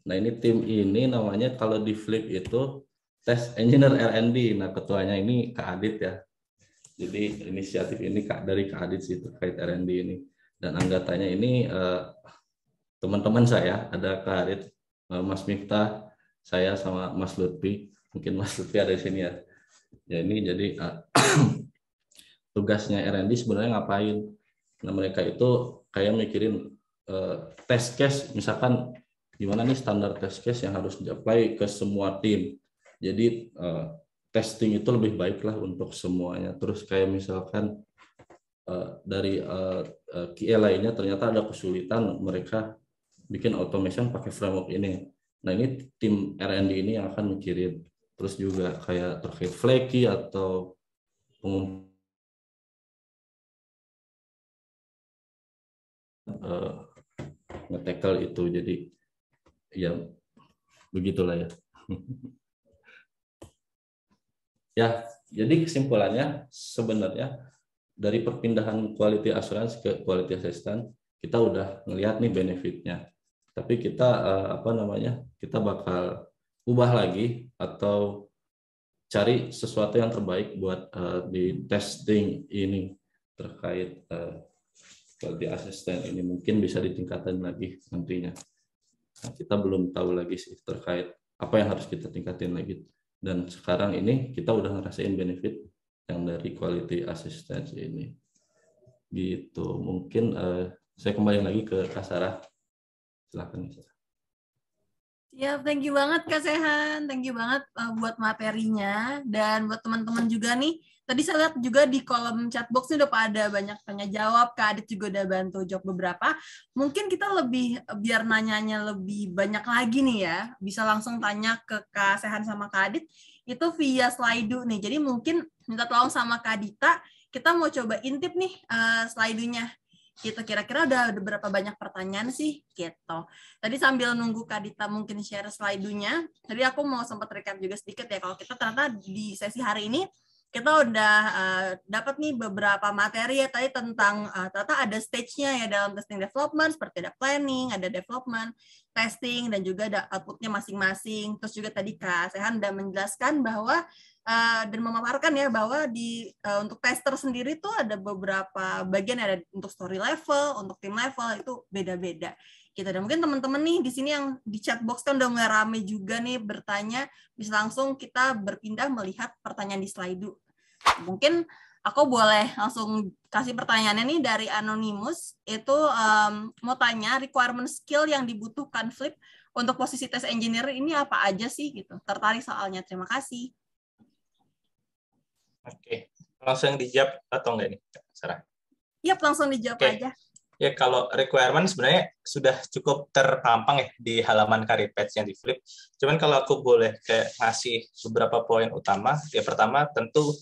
Nah ini tim ini namanya kalau di Flip itu Test Engineer R&D. Nah ketuanya ini Kak Adit ya. Jadi inisiatif ini dari Kak Adit sih terkait R&D ini. Dan anggotanya ini teman-teman saya, ada Kak Adit, Mas Miftah, saya sama Mas Lutfi. Mungkin Mas Lutfi ada di sini ya. Ya ini jadi tugasnya R&D sebenarnya ngapain? Nah mereka itu kayak mikirin test case, misalkan gimana nih standar test case yang harus di-apply ke semua tim. Jadi testing itu lebih baik lah untuk semuanya. Terus kayak misalkan dari QA lainnya ternyata ada kesulitan mereka bikin automation pakai framework ini. Nah ini tim R&D ini yang akan mikirin. Terus juga kayak terkait flaky atau nge-tackle itu. Jadi ya begitulah ya. Ya Jadi kesimpulannya sebenarnya dari perpindahan quality assurance ke quality assistant kita udah ngelihat nih benefitnya. Tapi kita kita bakal ubah lagi atau cari sesuatu yang terbaik buat di testing ini terkait quality assistant ini, mungkin bisa ditingkatkan lagi nantinya. Nah, kita belum tahu lagi sih terkait apa yang harus kita tingkatin lagi. Dan sekarang ini kita udah ngerasain benefit yang dari quality assistance ini. Gitu. Mungkin saya kembali lagi ke Kak Sarah. Silakan. Ya, thank you banget Kak Sehan. Thank you banget buat materinya. Dan buat teman-teman juga nih, tadi saya lihat juga di kolom chatbox ini udah pada banyak tanya jawab. Kak Adit juga udah bantu jawab beberapa. Mungkin kita lebih, biar nanyanya lebih banyak lagi nih ya, bisa langsung tanya ke Kak Sehan sama Kak Adit, itu via Slido nih. Jadi mungkin minta tolong sama Kak Dita, kita mau coba intip nih Slido-nya. Gitu, kira-kira udah berapa banyak pertanyaan sih gitu. Tadi sambil nunggu Kak Dita mungkin share slide-nya, tadi aku mau sempat recap juga sedikit ya, kalau kita ternyata di sesi hari ini kita udah dapat nih beberapa materi ya tadi tentang ternyata ada stage-nya ya dalam testing development, seperti ada planning, ada development, testing, dan juga ada output-nya masing-masing. Terus juga tadi Kak Sehan udah menjelaskan bahwa dan memaparkan ya bahwa untuk tester sendiri tuh ada beberapa bagian, ada untuk story level, untuk tim level, itu beda-beda. Gitu. Dan mungkin teman-teman nih di sini yang di chat box kan udah mulai rame juga nih bertanya, bisa langsung kita berpindah melihat pertanyaan di slide. Mungkin aku boleh langsung kasih pertanyaannya nih dari Anonymous, itu mau tanya requirement skill yang dibutuhkan Flip untuk posisi test engineer ini apa aja sih gitu. Tertarik soalnya, terima kasih. Oke, langsung dijawab atau enggak nih, Sarah? Yap, langsung dijawab aja. Ya, kalau requirement sebenarnya sudah cukup terpampang ya di halaman career page yang di Flip. Cuman kalau aku boleh kayak ngasih beberapa poin utama, ya pertama tentu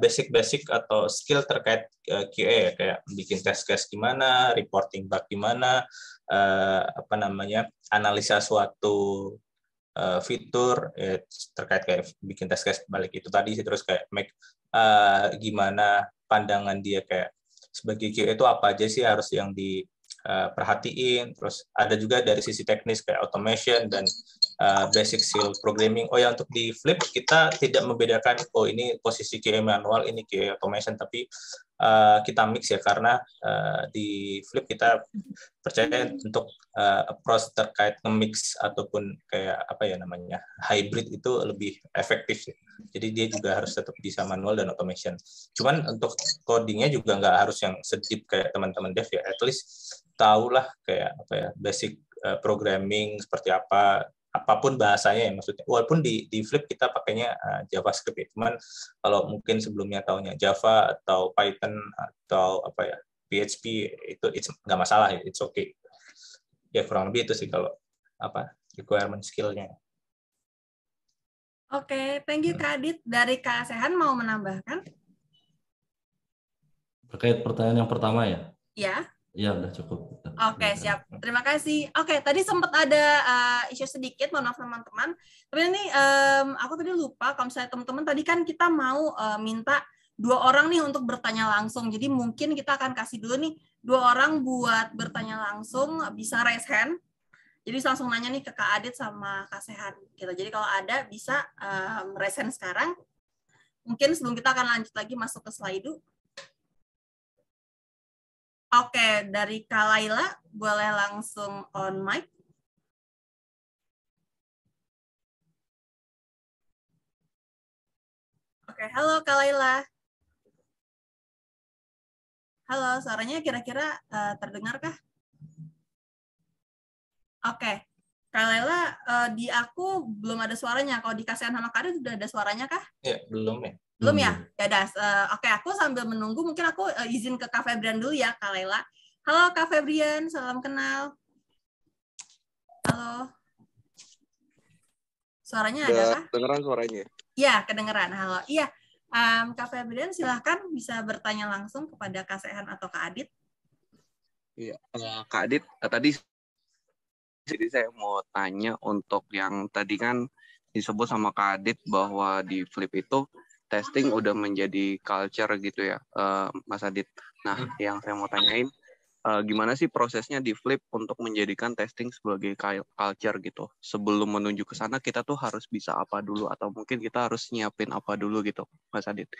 basic atau skill terkait QA ya, kayak bikin test case gimana, reporting bug gimana, analisa suatu fitur ya, terkait kayak bikin test case balik itu tadi sih, terus kayak gimana pandangan dia kayak sebagai QA itu apa aja sih harus yang diperhatiin. Terus ada juga dari sisi teknis kayak automation dan basic skill programming. Oh ya, untuk di Flip kita tidak membedakan ini posisi QA manual, ini QA automation, tapi kita mix ya, karena di Flip kita percaya untuk approach terkait nge-mix ataupun kayak hybrid itu lebih efektif sih. Jadi dia juga harus tetap bisa manual dan automation. Cuman untuk codingnya juga nggak harus yang sedip kayak teman-teman dev ya, at least tahulah kayak basic programming seperti apa, apapun bahasanya ya maksudnya. Walaupun di Flip kita pakainya JavaScript ya, cuman kalau mungkin sebelumnya taunya Java atau Python atau PHP itu nggak masalah ya, it's okay. Ya kurang lebih itu sih kalau requirement skill-nya. Oke, thank you Kak Adit. Dari Kak Sehan mau menambahkan? Terkait pertanyaan yang pertama ya? Ya. Iya, udah cukup. Oke, siap. Terima kasih. Oke, tadi sempat ada isu sedikit, mohon maaf teman-teman. Tapi ini aku tadi lupa, kalau misalnya teman-teman tadi kan kita mau minta 2 orang nih untuk bertanya langsung. Jadi mungkin kita akan kasih dulu nih 2 orang buat bertanya langsung, bisa raise hand. Jadi langsung nanya nih ke Kak Adit sama Kak Sehan. Gitu. Jadi kalau ada bisa raise hand sekarang. Mungkin sebelum kita akan lanjut lagi masuk ke slide. Oke, dari Kak Laila, boleh langsung on mic. Oke, halo Kak Laila. Halo, suaranya kira-kira terdengar kah? Oke, Kak Laila, di aku belum ada suaranya. Kalau di Kak Sehan sama Kak Adit sudah ada suaranya kah? Ya, belum ya. Belum ya? Ya udah. Oke, aku sambil menunggu, mungkin aku izin ke Kak Febrian dulu ya, Kak Laila. Halo Kak Febrian, salam kenal. Halo. Suaranya ada kah? Kedengeran suaranya? Iya, kedengeran. Halo. Iya, Kak Febrian silahkan bisa bertanya langsung kepada Kak Sehan atau Kak Adit. Iya, Kak Adit, tadi jadi saya mau tanya untuk yang tadi kan disebut sama Kak Adit bahwa di Flip itu testing udah menjadi culture gitu ya, Mas Adit. Nah, yang saya mau tanyain, gimana sih prosesnya di Flip untuk menjadikan testing sebagai culture gitu? Sebelum menuju ke sana, kita tuh harus bisa apa dulu, atau mungkin kita harus nyiapin apa dulu gitu, Mas Adit?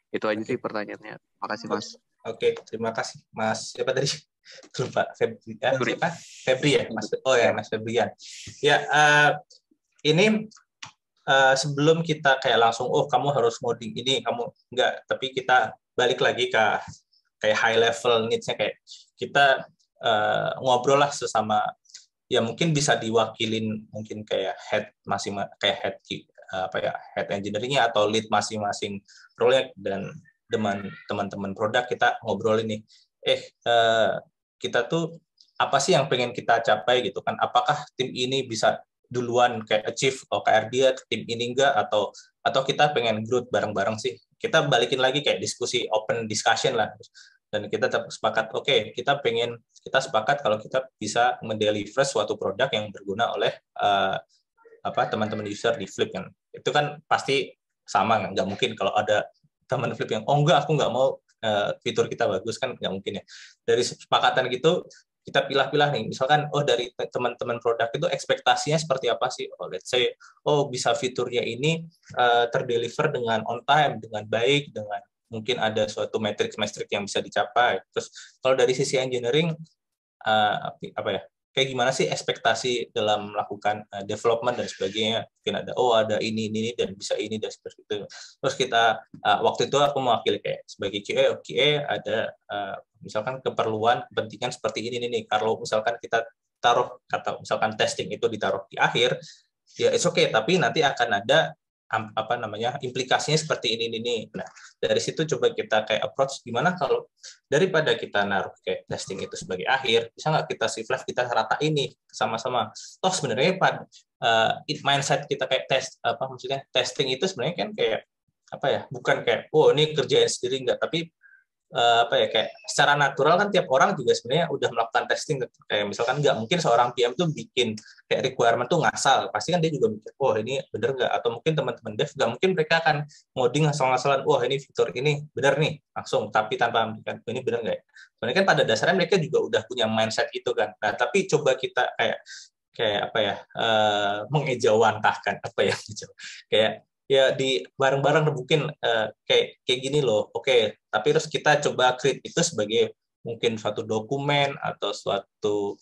Itu aja sih pertanyaannya. Makasih, Mas. Oke, terima kasih, Mas. Siapa tadi? Lupa. Febri. Febri. Siapa? Febri ya, Mas. Oh ya, Mas Febrian. Ya, ini sebelum kita kayak langsung, oh kamu harus ngoding ini, kamu enggak. Tapi kita balik lagi ke kayak high level needs-nya, kayak kita ngobrol lah sesama, ya mungkin bisa diwakilin mungkin kayak head kayak head engineering-nya atau lead masing-masing role-nya, dan teman-teman produk kita ngobrol ini, kita tuh apa sih yang pengen kita capai gitu kan, apakah tim ini bisa duluan kayak achieve OKR dia, tim ini enggak, atau kita pengen growth bareng-bareng sih. Kita balikin lagi kayak diskusi, open discussion lah, dan kita sepakat, oke, kita sepakat kalau kita bisa mendeliver suatu produk yang berguna oleh teman-teman user di Flip kan. Itu kan pasti sama, nggak mungkin kalau ada teman Flip yang enggak, aku nggak mau fitur kita bagus, kan nggak mungkin ya. Dari kesepakatan gitu kita pilah-pilah nih, misalkan dari teman-teman produk itu ekspektasinya seperti apa sih, let's say bisa fiturnya ini terdeliver dengan on time, dengan baik, dengan mungkin ada suatu metrik yang bisa dicapai. Terus kalau dari sisi engineering, kayak gimana sih ekspektasi dalam melakukan development dan sebagainya, mungkin ada ini dan bisa ini dan seperti itu. Terus kita waktu itu aku mewakili kayak sebagai QA ada misalkan kepentingan seperti ini nih. Kalau misalkan kita taruh misalkan testing itu ditaruh di akhir, ya it's okay, tapi nanti akan ada implikasinya seperti ini. Nah, dari situ coba kita kayak approach, gimana kalau daripada kita naruh kayak testing itu sebagai akhir, bisa nggak kita shift left, kita rata ini sama-sama. Toh sebenarnya mindset kita kayak maksudnya testing itu sebenarnya kan kayak bukan kayak ini kerjain sendiri, enggak, tapi kayak secara natural kan tiap orang juga sebenarnya udah melakukan testing. Kayak misalkan nggak mungkin seorang PM tuh bikin kayak requirement tuh ngasal, pasti kan dia juga mikir, ini bener nggak, atau mungkin teman-teman dev nggak mungkin mereka akan ngoding ngasal-ngasalan, ini fitur ini bener nih langsung, tapi tanpa memikirkan ini bener nggak ya. Sebenarnya kan pada dasarnya mereka juga udah punya mindset itu kan. Nah, tapi coba kita mengejawantahkan kayak ya di bareng-bareng mungkin kayak gini loh, oke, tapi terus kita coba create itu sebagai mungkin suatu dokumen atau suatu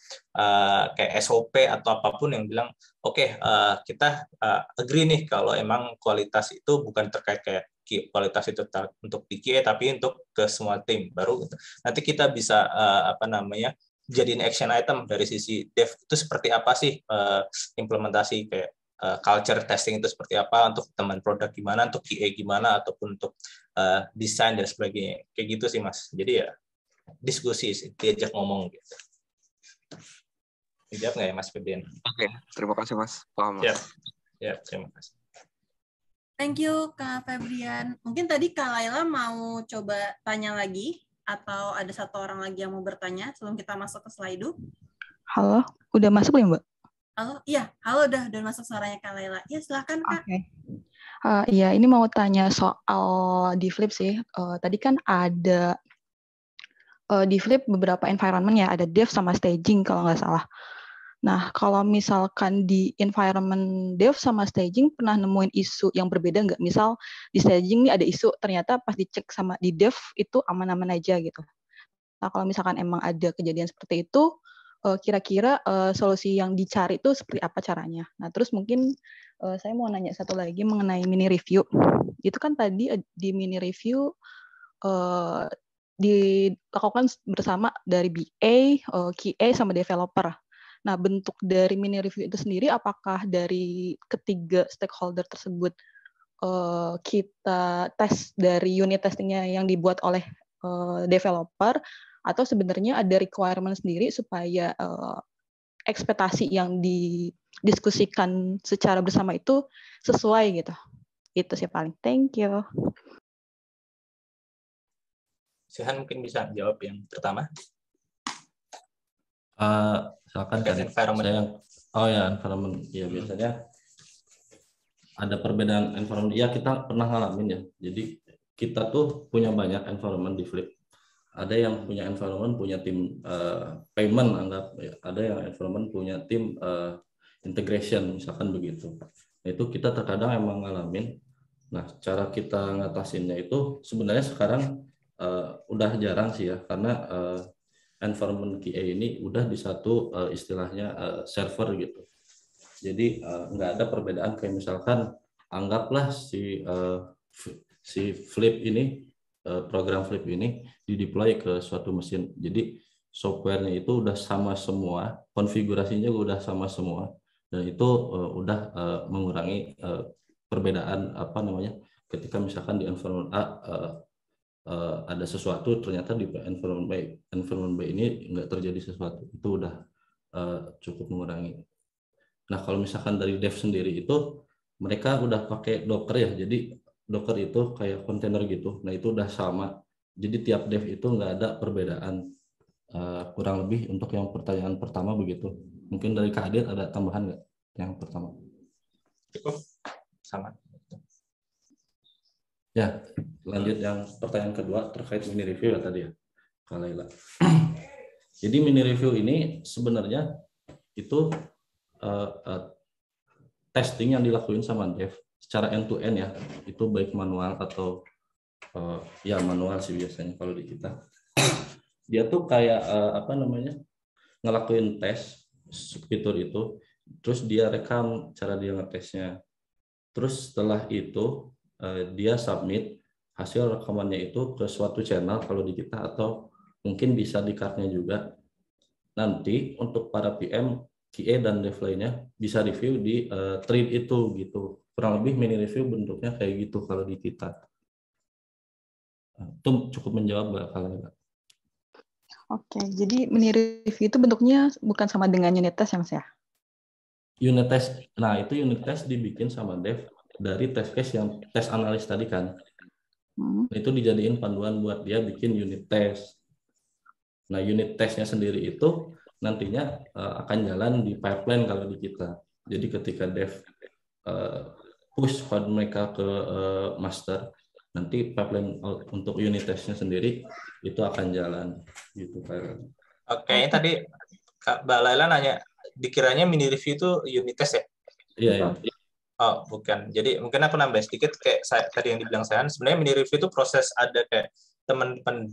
kayak SOP atau apapun yang bilang kita agree nih kalau emang kualitas itu bukan terkait kayak kualitas itu untuk di QA, tapi untuk ke semua tim. Baru nanti kita bisa jadiin action item dari sisi dev itu seperti apa sih implementasi kayak culture testing itu seperti apa, untuk teman produk gimana, untuk QA gimana, ataupun untuk desain dan sebagainya. Kayak gitu sih, Mas. Jadi ya diskusi sih, diajak ngomong gitu. Dijawab nggak ya, Mas Febrian? Oke, terima kasih, Mas. Paham, Mas. Ya, terima kasih. Thank you, Kak Febrian. Mungkin tadi Kak Laila mau coba tanya lagi, atau ada satu orang lagi yang mau bertanya sebelum kita masuk ke Slido? Halo, udah masuk ya, Mbak? Halo, iya, halo, udah masuk suaranya Kak Laila. Ya, silakan, Kak. Oke. Iya, ini mau tanya soal di Flip sih. Tadi kan ada di Flip beberapa environment ya, ada dev sama staging kalau nggak salah. Nah, kalau misalkan di environment dev sama staging pernah nemuin isu yang berbeda nggak? Misal di staging nih ada isu, ternyata pas dicek sama di dev itu aman-aman aja gitu. Nah, kalau misalkan emang ada kejadian seperti itu, kira-kira solusi yang dicari itu seperti apa caranya? Nah, terus mungkin saya mau nanya satu lagi mengenai mini review. Itu kan tadi di mini review dilakukan bersama dari BA, QA, sama developer. Nah, bentuk dari mini review itu sendiri, apakah dari ketiga stakeholder tersebut kita tes dari unit testingnya yang dibuat oleh developer, atau sebenarnya ada requirement sendiri supaya ekspektasi yang didiskusikan secara bersama itu sesuai gitu. Itu sih paling. Thank you. Sihan mungkin bisa jawab yang pertama. Silakan kan. Environment. Environment. Ya biasanya ada perbedaan environment. Ya kita pernah ngalamin ya. Jadi kita tuh punya banyak environment di Flip. Ada yang punya environment punya tim payment anggap, ya. Ada yang environment punya tim integration misalkan begitu. Nah, itu kita terkadang emang ngalamin. Nah, cara kita ngatasinnya itu sebenarnya sekarang udah jarang sih ya, karena environment QA ini udah di satu istilahnya server gitu. Jadi nggak ada perbedaan kayak misalkan anggaplah si Flip ini, program Flip ini dideploy ke suatu mesin. Jadi softwarenya itu udah sama semua, konfigurasinya udah sama semua, dan itu udah mengurangi perbedaan apa namanya ketika misalkan di environment A ada sesuatu, ternyata di environment B ini nggak terjadi sesuatu, itu udah cukup mengurangi. Nah, kalau misalkan dari dev sendiri itu mereka udah pakai Docker ya, jadi Docker itu kayak kontainer gitu. Nah, itu udah sama. Jadi tiap dev itu nggak ada perbedaan. Kurang lebih untuk yang pertanyaan pertama begitu. Mungkin dari Kak Adit ada tambahan nggak yang pertama? Cukup sama. Ya, lanjut yang pertanyaan kedua terkait mini review ya tadi ya, Kak Laila. Jadi mini review ini sebenarnya itu testing yang dilakuin sama dev secara end to end ya, itu baik manual atau ya manual sih biasanya kalau di kita. Dia tuh kayak apa namanya ngelakuin tes fitur itu, terus dia rekam cara dia ngetesnya, terus setelah itu dia submit hasil rekamannya itu ke suatu channel kalau di kita, atau mungkin bisa di card-nya juga. Nanti untuk para PM, QA dan dev lainnya bisa review di thread itu gitu. Kurang lebih mini review bentuknya kayak gitu kalau di kita. Itu cukup menjawab Mbak Kalena. Oke, jadi mini review itu bentuknya bukan sama dengan unit test ya Mas ya? Unit test, nah itu unit test dibikin sama dev dari test case yang tes analis tadi kan. Itu dijadiin panduan buat dia bikin unit test. Nah, unit testnya sendiri itu nantinya akan jalan di pipeline kalau di kita. Jadi ketika dev push code mereka ke master, nanti pipeline untuk unit testnya sendiri itu akan jalan gitu kan. Oke, tadi Kak Mbak Laila nanya, dikiranya mini review itu unit test ya? Iya, ya. Oh, bukan. Jadi mungkin aku nambah sedikit kayak tadi yang dibilang Sehan, sebenarnya mini review itu proses ada kayak teman-teman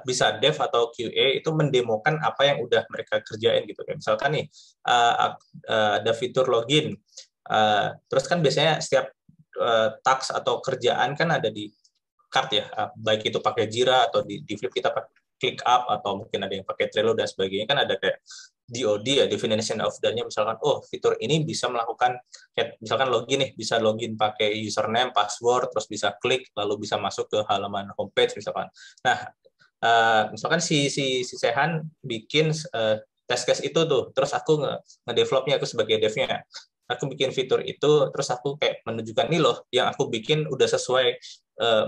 bisa dev atau QA itu mendemokan apa yang udah mereka kerjain gitu. Kayak misalkan nih ada fitur login, terus kan biasanya setiap task atau kerjaan kan ada di card ya, baik itu pakai Jira atau di Flip kita pakai ClickUp atau mungkin ada yang pakai Trello dan sebagainya, kan ada kayak DOD ya, definition of done-nya, misalkan fitur ini bisa melakukan misalkan login nih, bisa login pakai username, password, terus bisa klik lalu bisa masuk ke halaman homepage misalkan. Nah, misalkan si Sehan bikin test case itu tuh, terus aku nge-developnya, aku sebagai devnya, aku bikin fitur itu, terus aku kayak menunjukkan nih loh, yang aku bikin udah sesuai.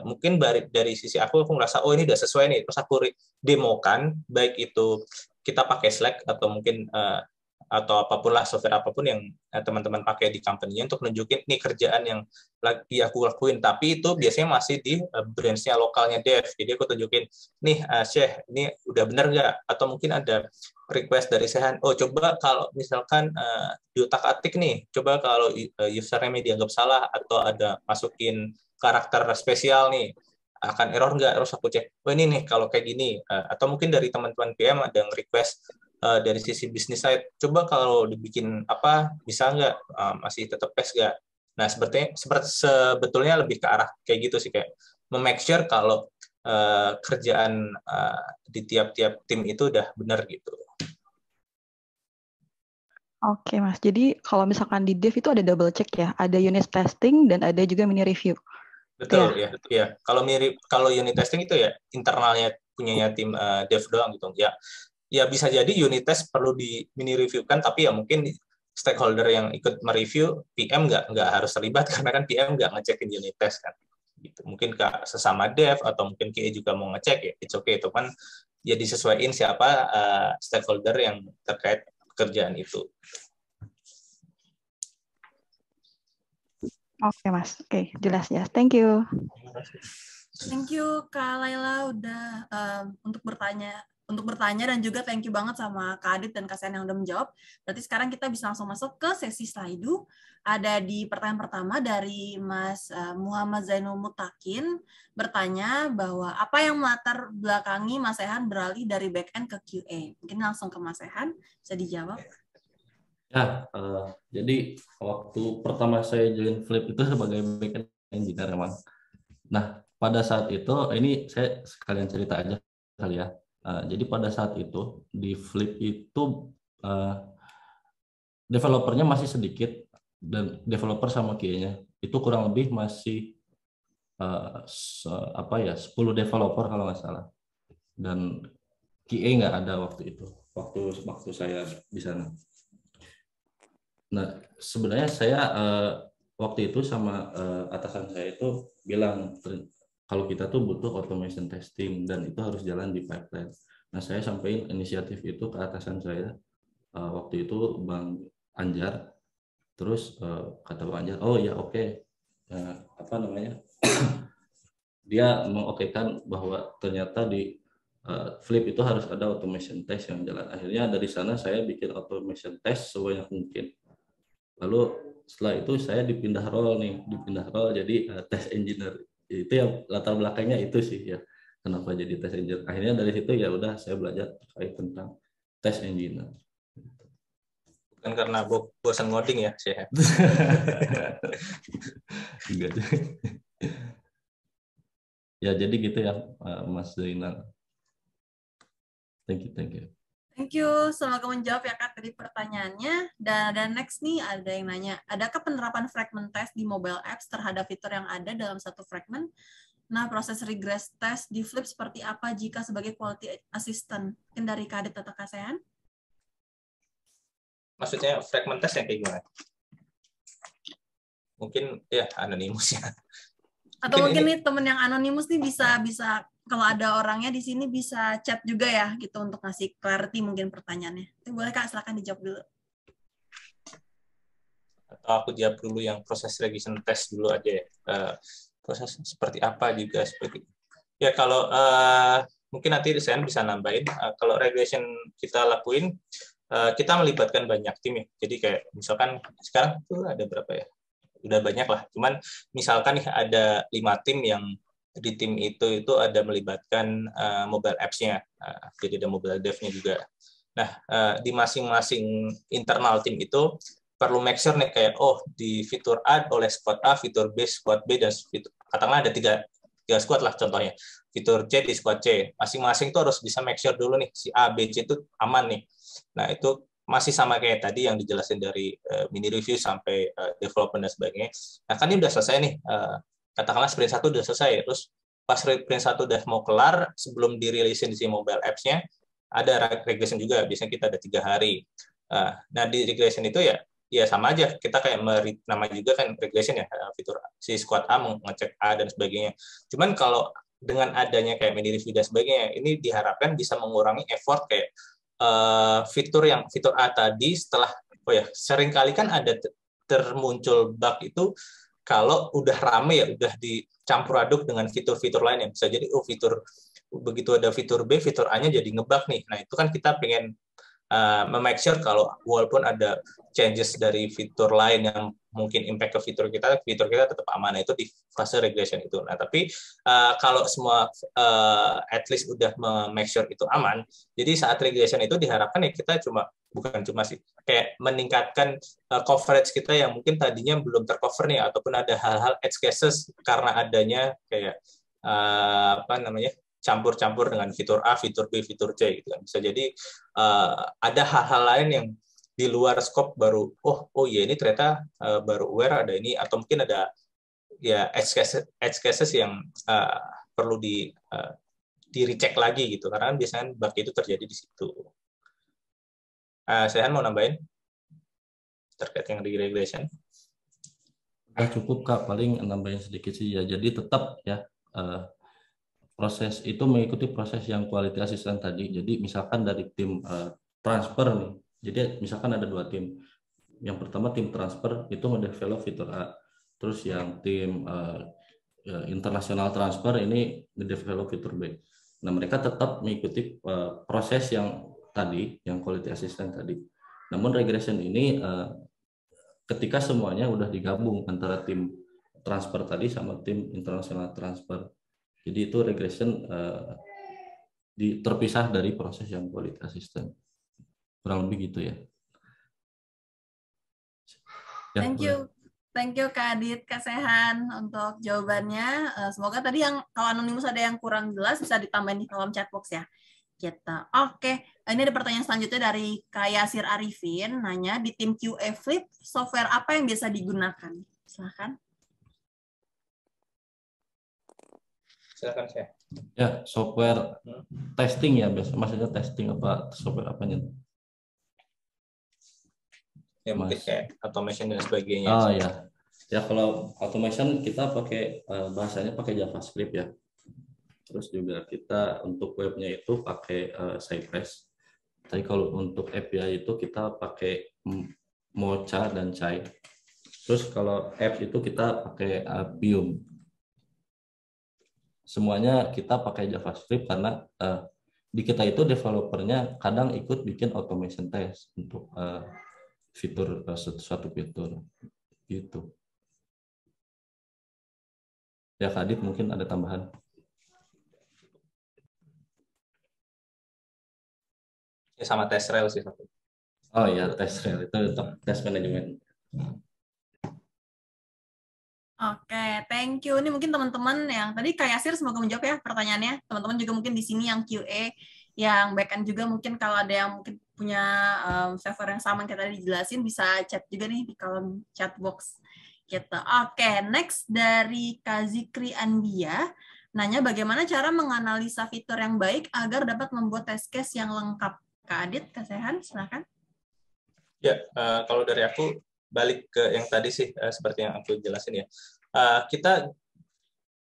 Mungkin dari sisi aku ngerasa ini udah sesuai nih, terus aku demokan, baik itu kita pakai Slack atau mungkin atau apapun lah, software apapun yang teman-teman pakai di company untuk nunjukin nih kerjaan yang lagi aku lakuin, tapi itu biasanya masih di branch-nya lokalnya dev. Jadi aku tunjukin nih, Syekh, ini udah bener nggak? Atau mungkin ada request dari Sehan, coba kalau misalkan diutak-atik nih, coba kalau username dianggap salah atau ada masukin karakter spesial nih, akan error nggak? Terus aku cek, ini nih kalau kayak gini. Atau mungkin dari teman-teman PM ada yang request dari sisi bisnis side, coba kalau dibikin apa, bisa nggak? Masih tetap PES nggak? Nah, sebetulnya lebih ke arah kayak gitu sih, kayak memake sure kalau kerjaan di tiap-tiap tim itu udah benar gitu. Oke, Mas. Jadi kalau misalkan di dev itu ada double check ya, ada unit testing dan ada juga mini review. Betul ya. Ya. Kalau unit testing itu ya internalnya punyanya tim dev doang gitu. Ya bisa jadi unit test perlu di mini review kan, tapi ya mungkin stakeholder yang ikut mereview PM nggak harus terlibat karena kan PM nggak ngecekin unit test kan. Gitu. Mungkin sesama dev atau mungkin QA juga mau ngecek ya, it's okay, itu kan ya disesuaikan siapa stakeholder yang terkait pekerjaan itu. Oke, Mas. Oke, jelas ya. Thank you. Thank you Kak Laila udah untuk bertanya dan juga thank you banget sama Kak Adit dan Kak Sen yang udah menjawab. Berarti sekarang kita bisa langsung masuk ke sesi Slido. Ada di pertanyaan pertama dari Mas Muhammad Zainul Mutakin bertanya bahwa apa yang melatar belakangi Mas Ehan beralih dari back-end ke QA? Mungkin langsung ke Mas Ehan, bisa dijawab. Ya, jadi waktu pertama saya join Flip itu sebagai backend engineer memang. Nah, pada saat itu, ini saya sekalian cerita aja kali ya. Jadi pada saat itu di Flip itu developernya masih sedikit dan developer sama QA-nya itu kurang lebih masih 10 developer kalau nggak salah. Dan QA nggak ada waktu itu, waktu saya di sana. Nah, sebenarnya saya waktu itu sama atasan saya itu bilang kalau kita tuh butuh automation testing dan itu harus jalan di pipeline. Nah, saya sampaikan inisiatif itu ke atasan saya waktu itu Bang Anjar. Terus kata Bang Anjar, oh ya oke. Dia mengokekan bahwa ternyata di Flip itu harus ada automation test yang jalan. Akhirnya dari sana saya bikin automation test sebanyak mungkin. Lalu setelah itu saya dipindah role jadi test engineer. Itu yang latar belakangnya itu sih ya. Kenapa jadi test engineer? Akhirnya dari situ ya udah saya belajar terkait tentang test engineer. Bukan karena bosan ngoding ya, sih. Ya jadi gitu ya, Mas Zainal. Thank you. Thank you, semoga menjawab ya Kak tadi pertanyaannya. Dan next nih ada yang nanya, adakah penerapan fragment test di mobile apps terhadap fitur yang ada dalam satu fragment? Nah, proses regress test di Flip seperti apa jika sebagai quality assistant? Mungkin dari Kak Adit atau Kak Sean? Maksudnya fragment test yang kayak gimana? Mungkin ya anonimus ya. Atau mungkin nih temen yang anonimus nih bisa kalau ada orangnya di sini bisa chat juga ya gitu untuk ngasih clarity mungkin pertanyaannya. Itu boleh Kak, silakan dijawab dulu. Atau aku jawab dulu yang proses regression test dulu aja ya. Proses seperti apa juga seperti ya. Kalau mungkin nanti saya bisa nambahin. Kalau regression kita lakuin, kita melibatkan banyak tim ya. Jadi kayak misalkan sekarang tuh ada berapa ya? Udah banyak lah. Cuman misalkan nih ada 5 tim yang di tim itu ada melibatkan mobile apps-nya. Jadi ada mobile dev-nya juga. Nah, di masing-masing internal tim itu perlu make sure nih kayak di fitur A oleh squad A, fitur B squad B, dan katakanlah ada tiga squad lah contohnya. Fitur C di squad C. Masing-masing itu harus bisa make sure dulu nih si A, B, C itu aman nih. Nah, itu masih sama kayak tadi yang dijelasin dari mini review sampai development dan sebagainya. Nah, kan ini udah selesai nih. Katakanlah sprint 1 udah selesai. Terus pas sprint 1 udah mau kelar, sebelum dirilisin si mobile apps-nya, ada regression juga. Biasanya kita ada 3 hari. Nah, di regression itu ya sama aja. Kita kayak nama juga kan regression ya. Fitur si squad A mengecek A dan sebagainya. Cuman kalau dengan adanya kayak mini review dan sebagainya, ini diharapkan bisa mengurangi effort kayak fitur A tadi setelah sering kali kan ada termuncul bug itu kalau udah rame ya, udah dicampur aduk dengan fitur-fitur lain yang bisa jadi begitu ada fitur B, fitur A-nya jadi ngebug nih. Nah, itu kan kita pengen make sure kalau walaupun ada changes dari fitur lain yang mungkin impact ke fitur kita tetap aman. Nah, itu di fase regression itu. Nah, tapi kalau semua at least udah make sure itu aman, jadi saat regression itu diharapkan ya kita bukan cuma sih kayak meningkatkan coverage kita yang mungkin tadinya belum tercover nih, ataupun ada hal-hal edge cases karena adanya kayak campur-campur dengan fitur A, fitur B, fitur C gitu kan. Bisa jadi ada hal-hal lain yang di luar scope baru ya ini ternyata baru aware ada ini, atau mungkin ada ya edge cases yang perlu di recheck lagi gitu, karena biasanya bug itu terjadi di situ. Saya mau nambahin terkait yang di regression. Cukup Kak, paling nambahin sedikit sih ya. Jadi tetap ya proses itu mengikuti proses yang quality assistant tadi. Jadi misalkan dari tim transfer nih, jadi misalkan ada 2 tim. Yang pertama tim transfer itu mendevelop fitur A. Terus yang tim international transfer ini nge-develop fitur baik. Nah, mereka tetap mengikuti proses yang tadi, yang quality assistant tadi. Namun regression ini ketika semuanya udah digabung antara tim transfer tadi sama tim international transfer. Jadi itu regression terpisah dari proses yang quality assistant. Kurang lebih gitu ya. Thank you Kak Adit, Kak Sehan untuk jawabannya. Semoga tadi yang kalau anonimus ada yang kurang jelas bisa ditambahin di kolom chatbox ya. Kita. Oke, ini ada pertanyaan selanjutnya dari Kak Yasir Arifin, nanya di tim QA Flip software apa yang biasa digunakan? Silakan. Silakan saya. Ya, software testing ya biasa. Maksudnya testing apa software apanya? Ya mungkin kayak automation dan sebagainya. Oh ya. Ya kalau automation kita pakai bahasanya pakai JavaScript ya. Terus juga kita untuk webnya itu pakai Cypress. Tapi kalau untuk API itu kita pakai Mocha dan Chai. Terus kalau app itu kita pakai Appium. Semuanya kita pakai JavaScript karena di kita itu developernya kadang ikut bikin automation test untuk fitur suatu fitur gitu. Ya Kak Adit mungkin ada tambahan. Ya, sama test rail sih satu. Oh ya, test rail itu test manajemen. Oke, thank you. Ini mungkin teman-teman yang tadi Kak Yasir semoga menjawab ya pertanyaannya. Teman-teman juga mungkin di sini yang QA, yang backend juga mungkin kalau ada yang mungkin punya server yang sama yang kita tadi dijelasin bisa chat juga nih di kolom chat box gitu. Oke, next dari Kak Zikri Andia nanya bagaimana cara menganalisa fitur yang baik agar dapat membuat test case yang lengkap. Kak Adit, Kak Sehan, silakan. Ya, kalau dari aku balik ke yang tadi sih seperti yang aku jelasin ya. Kita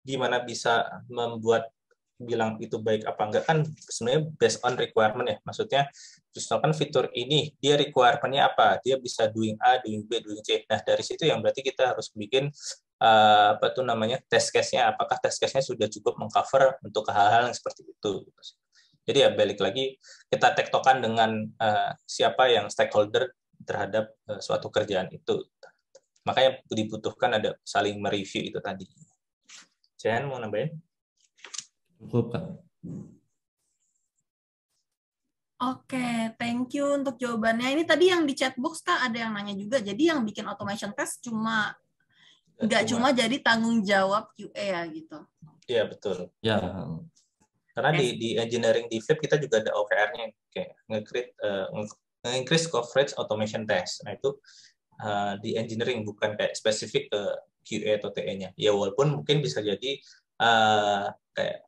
gimana bisa membuat bilang itu baik apa enggak kan sebenarnya based on requirement ya. Maksudnya misalkan fitur ini dia requirement-nya apa? Dia bisa doing A, doing B, doing C. Nah, dari situ yang berarti kita harus bikin apa tuh namanya test case-nya. Apakah test case-nya sudah cukup mengcover untuk hal-hal yang seperti itu. Jadi ya balik lagi kita tektokan dengan siapa yang stakeholder terhadap suatu kerjaan itu. Makanya dibutuhkan ada saling mereview itu tadi. Jangan mau nambahin? Cukup Kak. Oke, thank you untuk jawabannya. Ini tadi yang di chatbox Kak ada yang nanya juga. Jadi yang bikin automation test nggak cuma jadi tanggung jawab QA ya gitu. Iya betul. Ya. Karena di engineering di Flip kita juga ada OKR-nya kayak nge-increase coverage automation test. Nah itu di engineering bukan kayak spesifik ke QA atau TE-nya. Ya walaupun mungkin bisa jadi kayak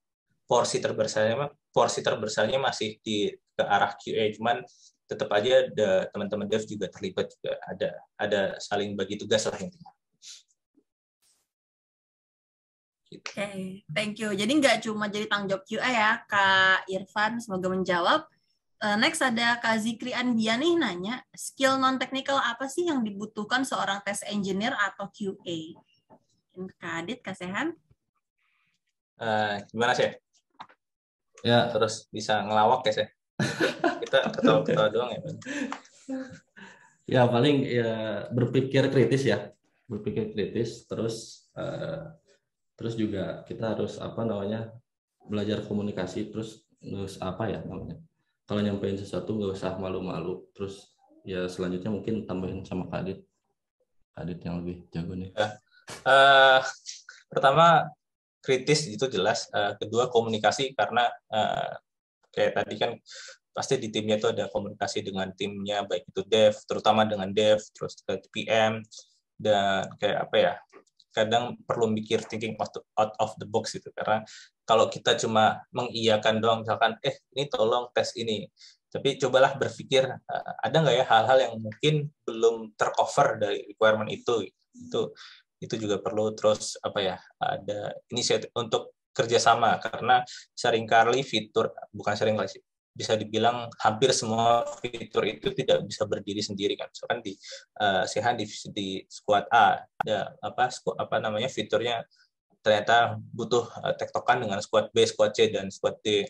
porsi terbesarnya masih ke arah QA, cuman tetap aja teman-teman dev juga terlibat juga ada saling bagi tugas lah intinya. Oke, thank you. Jadi nggak cuma jadi tanggung jawab QA ya, Kak Irfan, semoga menjawab. Next ada Kak Zikri Andia nih nanya, skill non-technical apa sih yang dibutuhkan seorang test engineer atau QA? Kak Adit, Kak Sehan? Gimana sih? Ya. Terus bisa ngelawak ya sih. Kita ketawa-ketawa doang ya. Ya paling ya berpikir kritis ya. Berpikir kritis terus juga kita harus belajar komunikasi terus kalau nyampein sesuatu nggak usah malu-malu. Terus ya selanjutnya mungkin tambahin sama Kak Adit yang lebih jago nih. Pertama kritis itu jelas. Kedua komunikasi karena kayak tadi kan pasti di timnya itu ada komunikasi dengan timnya baik itu dev, terutama dengan dev, terus ke PM dan kayak apa ya? Kadang perlu mikir thinking out of the box gitu karena kalau kita cuma mengiyakan doang misalkan ini tolong tes ini tapi cobalah berpikir ada nggak ya hal-hal yang mungkin belum tercover dari requirement itu juga perlu terus ada inisiatif untuk kerjasama karena bukan seringkali bisa dibilang hampir semua fitur itu tidak bisa berdiri sendiri kan. Misalkan di Sehan di squad A ada fiturnya ternyata butuh tektokan dengan squad B, squad C, dan squad D.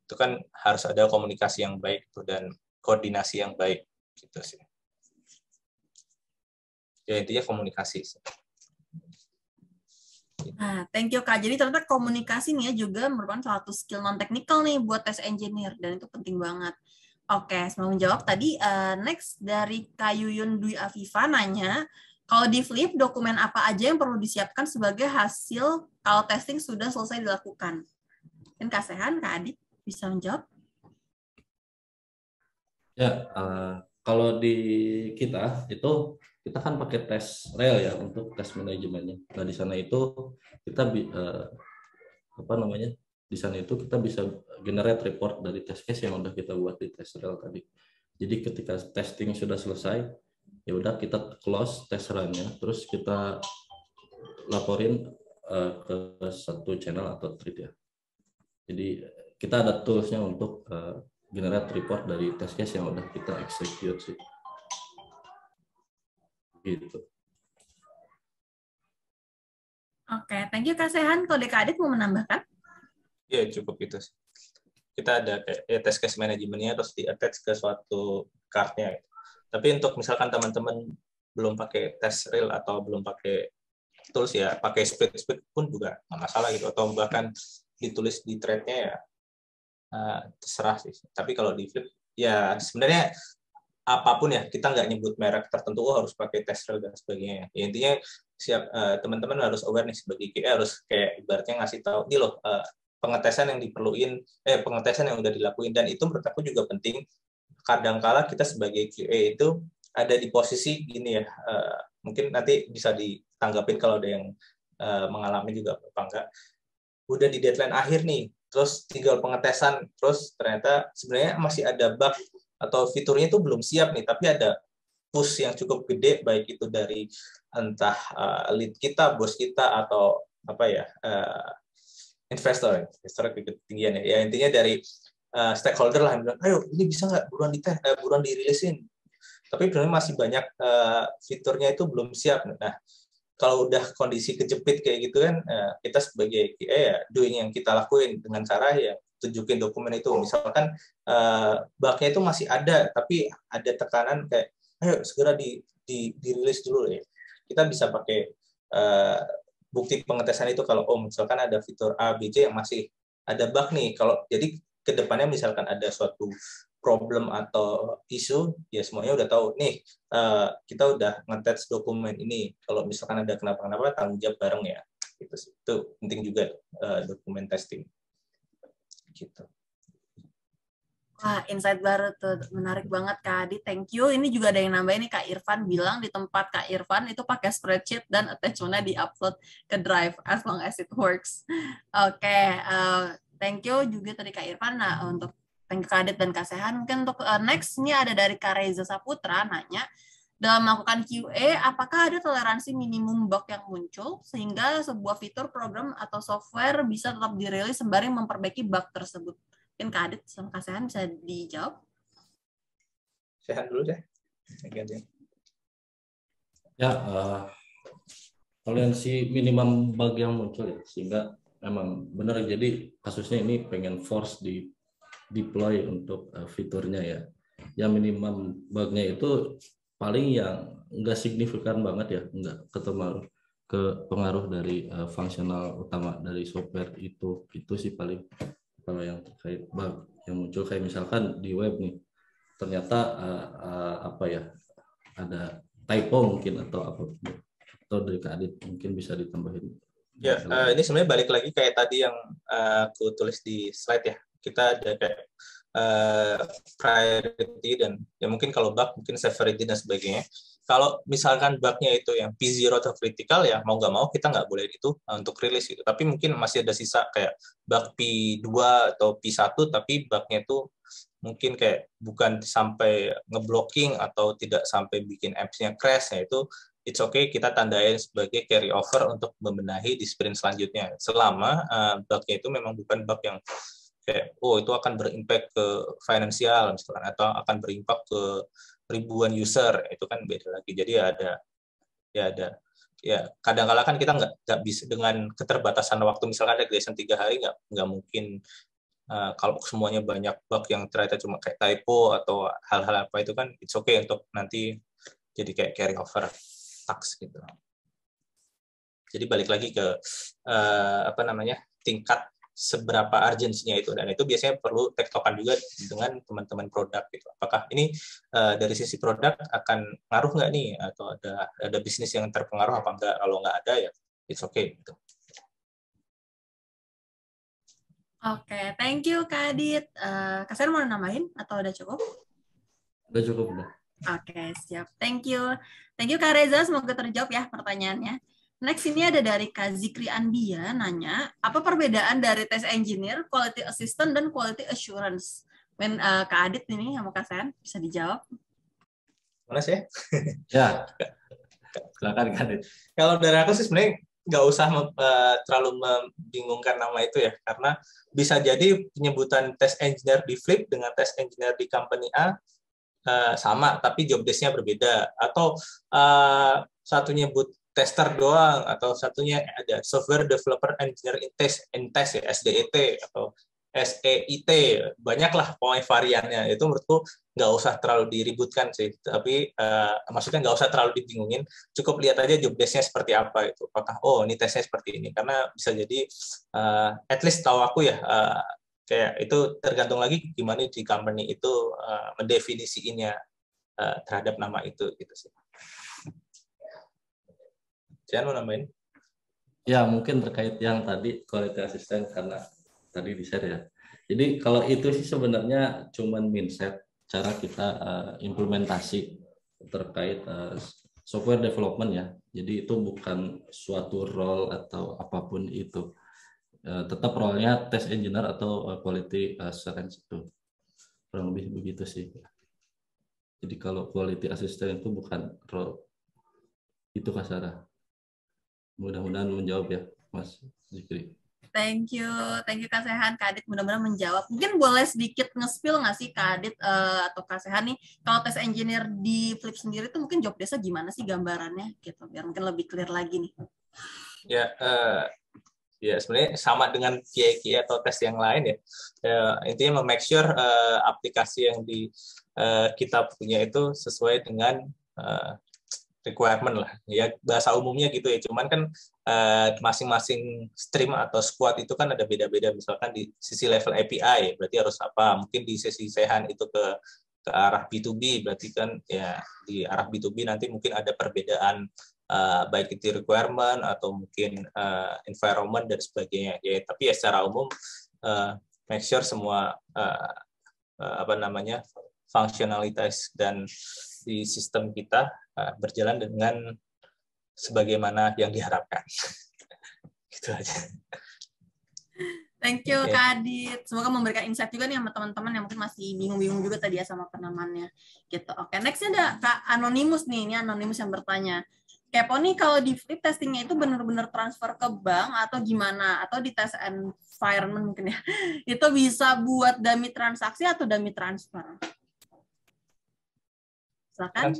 Itu kan harus ada komunikasi yang baik dan koordinasi yang baik gitu sih. Ya intinya komunikasi. Nah, thank you Kak. Jadi ternyata komunikasi nih ya juga merupakan suatu skill non-teknikal nih buat test engineer, dan itu penting banget. Oke, sebelum menjawab tadi, next dari Kak Yuyun Dwi Afifa nanya, kalau di Flip, dokumen apa aja yang perlu disiapkan sebagai hasil kalau testing sudah selesai dilakukan? Mungkin Kak Sehan, Kak Adit bisa menjawab? Ya, kalau di kita itu kita kan pakai tes rel ya untuk tes manajemennya. Nah di sana itu kita di sana itu kita bisa generate report dari test case yang udah kita buat di tes rel tadi. Jadi ketika testing sudah selesai, ya udah kita close tes run-nya, terus kita laporin ke satu channel atau thread ya. Jadi kita ada tools-nya untuk generate report dari test case yang udah kita execute sih. Gitu. Oke, thank you Kak Sehan. Kalau Kak Adit mau menambahkan? Ya cukup itu sih. Kita ada test case manajemennya terus di-attach ke suatu card-nya. Tapi untuk misalkan teman-teman belum pakai test reel atau belum pakai tools ya, pakai split pun juga nggak masalah gitu. Atau bahkan ditulis di thread-nya ya terserah sih. Tapi kalau di Flip ya sebenarnya apapun ya, kita nggak nyebut merek tertentu harus pakai test reel dan sebagainya. Ya, intinya teman-teman harus aware nih sebagai QA, harus kayak ibaratnya ngasih tahu nih loh pengetesan yang pengetesan yang udah dilakuin, dan itu menurut aku juga penting. Kadangkala kita sebagai QA itu ada di posisi gini ya, mungkin nanti bisa ditanggapin kalau ada yang mengalami juga apa enggak. Udah di deadline akhir nih, terus tinggal pengetesan, terus ternyata sebenarnya masih ada bug atau fiturnya itu belum siap nih, tapi ada push yang cukup gede, baik itu dari entah lead kita, bos kita, atau investor ketinggian ya. Intinya dari stakeholder lah yang bilang, ayo ini bisa nggak buruan dirilisin. Tapi sebenarnya masih banyak fiturnya itu belum siap. Nah, kalau udah kondisi kejepit kayak gitu kan, kita sebagai QA ya doing yang kita lakuin dengan cara ya tunjukin dokumen itu. Misalkan bug-nya itu masih ada, tapi ada tekanan kayak, ayo segera dirilis dulu ya. Kita bisa pakai bukti pengetesan itu kalau misalkan ada fitur A, B, C yang masih ada bug nih. Kalau jadi kedepannya misalkan ada suatu problem atau isu, ya semuanya udah tahu nih, kita udah nge-test dokumen ini. Kalau misalkan ada kenapa-kenapa, tanggung jawab bareng ya. Gitu sih. Itu penting juga dokumen testing. Gitu. Wah, insight baru tuh. Menarik banget, Kak Adi. Thank you. Ini juga ada yang nambahin nih, Kak Irfan bilang di tempat Kak Irfan itu pakai spreadsheet dan attachment-nya di-upload ke Drive as long as it works. Oke, thank you juga tadi Kak Irfan. Nah, untuk thank you Kak Adit dan Kak Sehan. Mungkin untuk next, ini ada dari Kak Reza Saputra, nanya, dalam melakukan QA, apakah ada toleransi minimum bug yang muncul sehingga sebuah fitur, program, atau software bisa tetap dirilis sembari memperbaiki bug tersebut? Mungkin Kak Adit sama Kak Sehan bisa dijawab. Sehan dulu deh. Ya, toleransi minimum bug yang muncul ya, sehingga memang benar jadi kasusnya ini pengen force di deploy untuk fiturnya ya. Yang minimum bugnya itu paling yang enggak signifikan banget ya, enggak ke pengaruh dari fungsional utama dari software itu sih paling. Kalau yang terkait bug yang muncul kayak misalkan di web nih ternyata ada typo mungkin atau dari Kak Adit mungkin bisa ditambahin. Ya, ini sebenarnya balik lagi kayak tadi yang aku tulis di slide ya. Kita ada kayak priority dan ya mungkin kalau bug mungkin severity dan sebagainya. Kalau misalkan bugnya itu yang P0 atau critical ya mau nggak mau kita nggak boleh itu untuk rilis gitu. Tapi mungkin masih ada sisa kayak bug P2 atau P1 tapi bugnya itu mungkin kayak bukan sampai ngeblocking atau tidak sampai bikin apps-nya crash ya, itu it's okay kita tandain sebagai carry over untuk membenahi di sprint selanjutnya. Selama bugnya itu memang bukan bug yang kayak itu akan berimpact ke finansial misalkan, atau akan berimpact ke ribuan user, itu kan beda lagi. Jadi ya kadang-kala kan kita nggak bisa dengan keterbatasan waktu, misalkan regression 3 hari nggak mungkin. Kalau semuanya banyak bug yang ternyata cuma kayak typo atau hal-hal apa, itu kan it's okay untuk nanti jadi kayak carry over task gitu. Jadi balik lagi ke tingkat seberapa urgensinya itu, dan itu biasanya perlu tektokan juga dengan teman-teman produk gitu. Apakah ini dari sisi produk akan ngaruh nggak nih, atau ada bisnis yang terpengaruh apa enggak? Kalau nggak ada ya it's okay gitu. Oke, thank you Kak Adit. Kak Sen mau nambahin atau udah cukup? Udah cukup udah. Oke, siap. Thank you. Thank you Kak Reza, semoga terjawab ya pertanyaannya. Next ini ada dari Kak Zikri Andia nanya, apa perbedaan dari test engineer, quality assistant, dan quality assurance? Kak Adit ini sama Kak Sen bisa dijawab. Mana sih? Ya, silakan Kak Adit. Kalau dari aku sih sebenarnya nggak usah terlalu membingungkan nama itu ya, karena bisa jadi penyebutan test engineer di Flip dengan test engineer di company A sama, tapi job desk-nya berbeda, atau satu nyebut tester doang, atau satunya ada software developer engineer in test ya, SDET atau SEIT, banyaklah pokoknya variannya. Itu menurutku nggak usah terlalu diributkan sih, tapi maksudnya nggak usah terlalu dibingungin, cukup lihat aja job desk-nya seperti apa itu, apakah ini tesnya seperti ini, karena bisa jadi at least tahu aku ya, kayak itu tergantung lagi gimana di company itu mendefinisiinnya terhadap nama itu gitu sih. Jangan mau nambahin? Ya, mungkin terkait yang tadi quality assistant, karena tadi di-share ya. Jadi kalau itu sih sebenarnya cuman mindset cara kita implementasi terkait software development ya. Jadi itu bukan suatu role atau apapun itu. Tetap role-nya test engineer atau quality assurance itu. Kurang lebih begitu sih. Jadi kalau quality assistant itu bukan role. Itu Kak Sarah. Mudah-mudahan menjawab ya, Mas Zikri. Thank you Kak Sehan, Kak Adit mudah-mudahan menjawab. Mungkin boleh sedikit nge-spill nggak sih Kak Adit atau Kak Sehan nih, kalau tes engineer di Flip sendiri tuh mungkin job desk-nya gimana sih gambarannya gitu, biar mungkin lebih clear lagi nih. Ya sebenarnya sama dengan QA atau tes yang lain ya. Intinya make sure aplikasi yang kita punya itu sesuai dengan requirement lah. Ya bahasa umumnya gitu ya. Cuman kan masing-masing stream atau squad itu kan ada beda-beda. Misalkan di sisi level API berarti harus apa? Mungkin di sisi Sehan itu ke arah B2B, berarti kan ya di arah B2B nanti mungkin ada perbedaan baik itu requirement atau mungkin environment dan sebagainya ya. Tapi ya secara umum make sure semua functionalities dan di sistem kita berjalan dengan sebagaimana yang diharapkan. Gitu aja. Thank you Kak Adit. Semoga memberikan insight juga nih sama teman-teman yang mungkin masih bingung-bingung juga tadi ya sama penamaannya. Gitu. Oke, next-nya ada Kak Anonymous nih. Ini Anonymous yang bertanya. Kepo nih, kalau di Flip testingnya itu benar-benar transfer ke bank atau gimana? Atau di test environment mungkin ya? Itu bisa buat dummy transaksi atau dummy transfer? Silakan.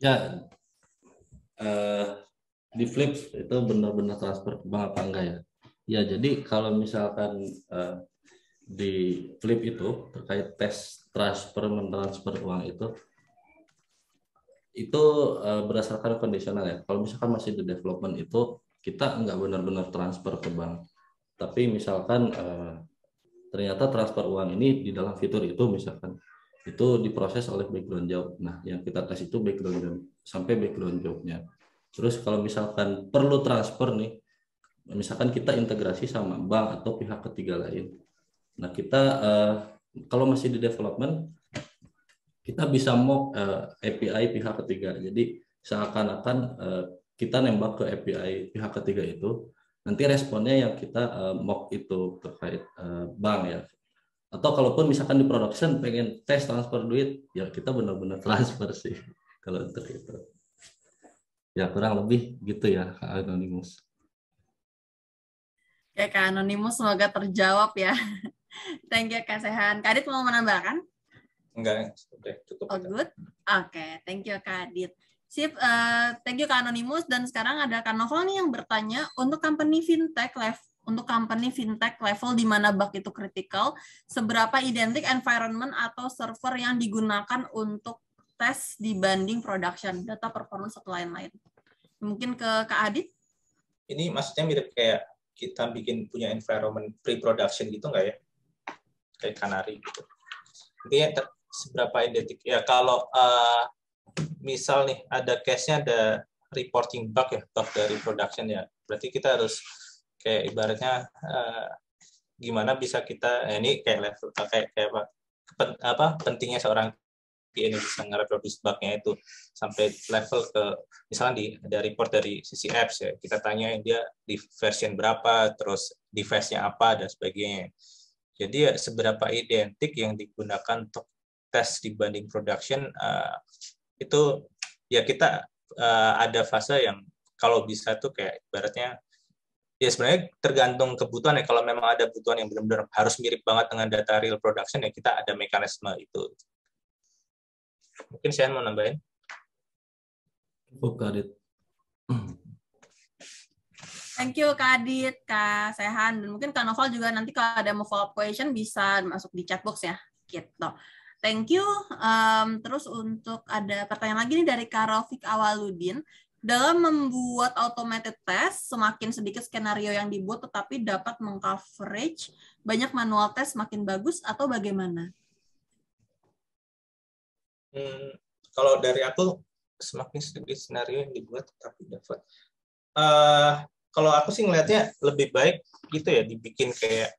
Ya, di Flip itu benar-benar transfer ke bank apa enggak ya? Ya, jadi kalau misalkan di Flip itu terkait tes transfer mentransfer uang itu berdasarkan kondisional ya. Kalau misalkan masih di development itu kita enggak benar-benar transfer ke bank. Tapi misalkan ternyata transfer uang ini di dalam fitur itu misalkan itu diproses oleh background job. Nah, yang kita tes itu background job sampai background jobnya. Terus kalau misalkan perlu transfer nih, misalkan kita integrasi sama bank atau pihak ketiga lain. Nah, kita kalau masih di development, kita bisa mock API pihak ketiga. Jadi seakan-akan kita nembak ke API pihak ketiga itu, nanti responnya yang kita mock itu terkait bank ya. Atau kalaupun misalkan di production pengen tes transfer duit, ya kita benar-benar transfer sih kalau untuk itu. Ya kurang lebih gitu ya Kak Anonymous. Ya Kak Anonymous, semoga terjawab ya. Thank you Kak Sehan. Kak Adit mau menambahkan? Enggak, udah cukup. Oh, good. Oke, thank you Kak Adit. Sip, thank you Kak Anonymous. Dan sekarang ada Kak Novel nih yang bertanya, untuk company fintech level di mana bug itu critical, seberapa identik environment atau server yang digunakan untuk tes dibanding production, data performance atau lain-lain. Mungkin ke Kak Adit? Ini maksudnya mirip kayak kita bikin punya environment pre-production gitu nggak ya? Kayak Canary gitu. Intinya seberapa identik? Ya kalau misal nih ada case-nya ada reporting bug ya, bug dari production ya. Berarti kita harus kayak ibaratnya gimana bisa kita ini kayak level kayak apa pentingnya seorang ini bisa nge-reproduce bug-nya itu sampai level ke misalnya ada report dari sisi apps ya, kita tanyain dia di version berapa, terus device-nya apa dan sebagainya. Jadi ya seberapa identik yang digunakan untuk tes dibanding production itu ya kita ada fase yang kalau bisa tuh kayak ibaratnya ya sebenarnya tergantung kebutuhan ya. Kalau memang ada kebutuhan yang benar-benar harus mirip banget dengan data real production ya kita ada mekanisme itu. Mungkin saya mau nambahin. Kak Adit. Thank you Kak Adit, Kak Sehan, dan mungkin Kak Novel juga nanti kalau ada mau follow up question bisa masuk di chat box ya. Gitu. Thank you. Terus untuk ada pertanyaan lagi nih dari Kak Raufik Awaludin. Dalam membuat automated test, semakin sedikit skenario yang dibuat tetapi dapat mengcoverage banyak manual test semakin bagus atau bagaimana? Kalau dari aku semakin sedikit skenario yang dibuat tapi dapat. Kalau aku sih ngelihatnya lebih baik gitu ya dibikin kayak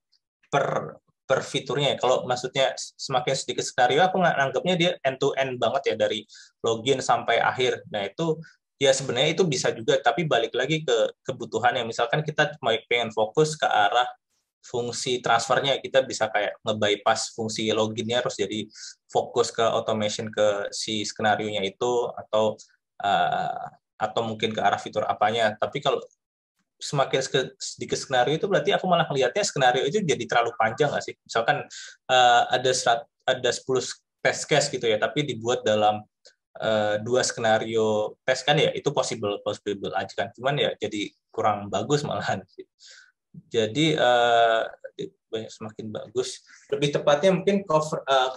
per fiturnya. Kalau maksudnya semakin sedikit skenario, aku nganggapnya dia end to end banget ya dari login sampai akhir. Nah itu ya sebenarnya itu bisa juga, tapi balik lagi ke kebutuhan yang misalkan kita pengen fokus ke arah fungsi transfernya, kita bisa kayak nge-bypass fungsi loginnya terus jadi fokus ke automation ke si skenario-nya itu atau mungkin ke arah fitur apanya. Tapi kalau semakin sedikit skenario itu berarti aku malah melihatnya skenario itu jadi terlalu panjang nggak sih? Misalkan ada 10 test case gitu ya, tapi dibuat dalam 2 skenario tes kan ya, itu possible aja kan. Cuman ya jadi kurang bagus malahan sih. Jadi banyak semakin bagus. Lebih tepatnya mungkin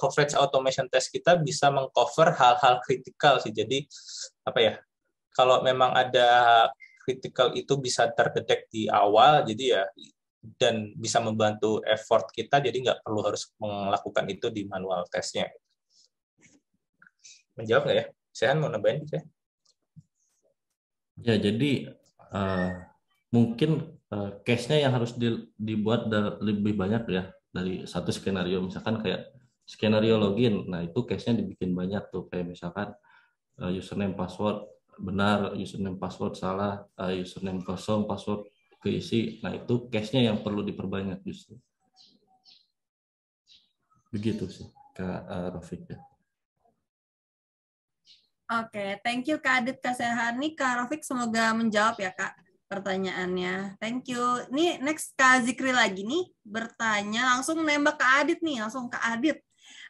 coverage automation test kita bisa mengcover hal-hal kritikal sih. Jadi apa ya? Kalau memang ada kritikal itu bisa terdetek di awal, jadi ya dan bisa membantu effort kita. Jadi nggak perlu harus melakukan itu di manual testnya. Menjawab nggak ya? Sehan mau nambahin bisa? Ya jadi mungkin case-nya yang harus dibuat lebih banyak ya dari satu skenario. Misalkan kayak skenario login, nah itu case-nya dibikin banyak tuh, kayak misalkan username password benar, username password salah, username kosong, password keisi. Nah itu case-nya yang perlu diperbanyak justru. Begitu sih Kak Rafiq ya. Oke, thank you Kak Adit, Kak Sehani, Kak Rafiq, semoga menjawab ya Kak pertanyaannya. Thank you. Nih next Kak Zikri lagi nih bertanya, langsung nembak Kak Adit nih, langsung Kak Adit.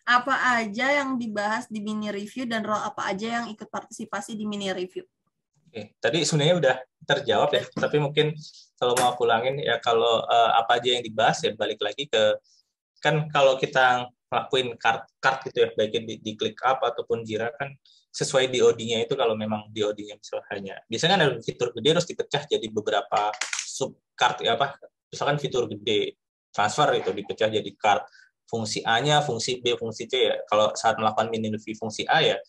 Apa aja yang dibahas di mini review dan role apa aja yang ikut partisipasi di mini review? Oke, tadi sebenarnya udah terjawab ya, tapi mungkin kalau mau aku ulangin ya, kalau apa aja yang dibahas ya balik lagi ke, kan kalau kita ngelakuin card gitu ya, baik di ClickUp ataupun Jira kan sesuai DoD-nya itu, kalau memang DoD-nya misalnya biasanya kan ada fitur gede terus dipecah jadi beberapa sub card ya, apa misalkan fitur gede transfer itu dipecah jadi card, fungsi A-nya, fungsi B, fungsi C ya. Kalau saat melakukan mini review fungsi A ya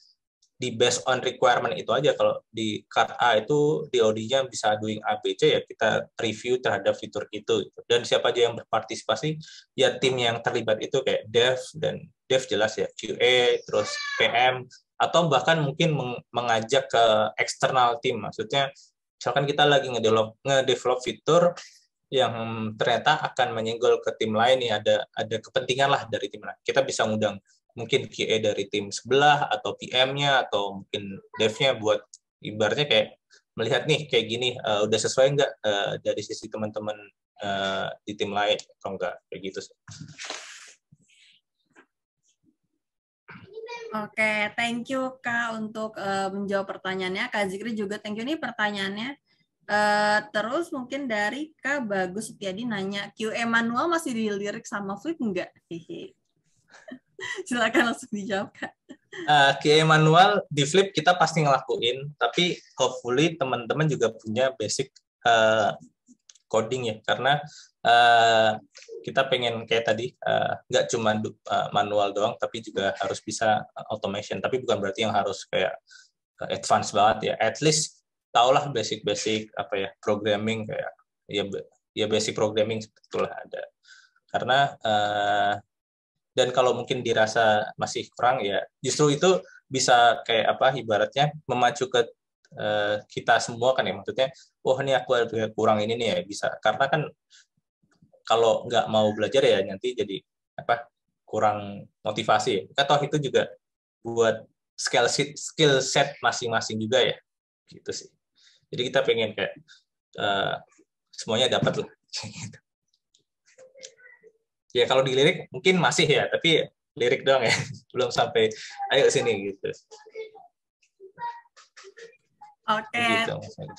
di based on requirement itu aja. Kalau di card A itu DoD-nya bisa doing A, B, C ya kita review terhadap fitur itu. Dan siapa aja yang berpartisipasi ya, tim yang terlibat itu kayak dev, dan dev jelas ya QA, terus PM, atau bahkan mungkin mengajak ke eksternal tim. Maksudnya misalkan kita lagi ngedevelop fitur yang ternyata akan menyenggol ke tim lain nih, ada kepentingan lah dari tim lain. Kita bisa ngundang mungkin QA dari tim sebelah atau PM-nya atau mungkin dev-nya buat ibaratnya kayak melihat nih kayak gini udah sesuai nggak dari sisi teman-teman di tim lain atau enggak kayak gitu sih. Oke, thank you Kak untuk menjawab pertanyaannya. Kak Zikri juga thank you nih pertanyaannya. Terus mungkin dari Kak Bagus Setiadi nanya, QA manual masih dilirik sama Flip enggak? Silakan langsung dijawab Kak. QA manual di Flip kita pasti ngelakuin, tapi hopefully teman-teman juga punya basic coding ya, karena kita pengen kayak tadi nggak cuma manual doang, tapi juga harus bisa automation. Tapi bukan berarti yang harus kayak advance banget ya. At least tahulah basic apa ya, programming kayak ya basic programming sebetulnya ada. Karena dan kalau mungkin dirasa masih kurang ya, justru itu bisa kayak apa ibaratnya memacu ke kita semua kan ya, maksudnya ini aku ada kurang ini nih ya, bisa, karena kan kalau nggak mau belajar ya nanti jadi apa kurang motivasi. Kita toh itu juga buat skill set masing-masing juga ya, gitu sih. Jadi kita pengen kayak semuanya dapat lah. Ya kalau dilirik mungkin masih ya, tapi lirik doang ya, belum sampai ayo sini gitu. Oke,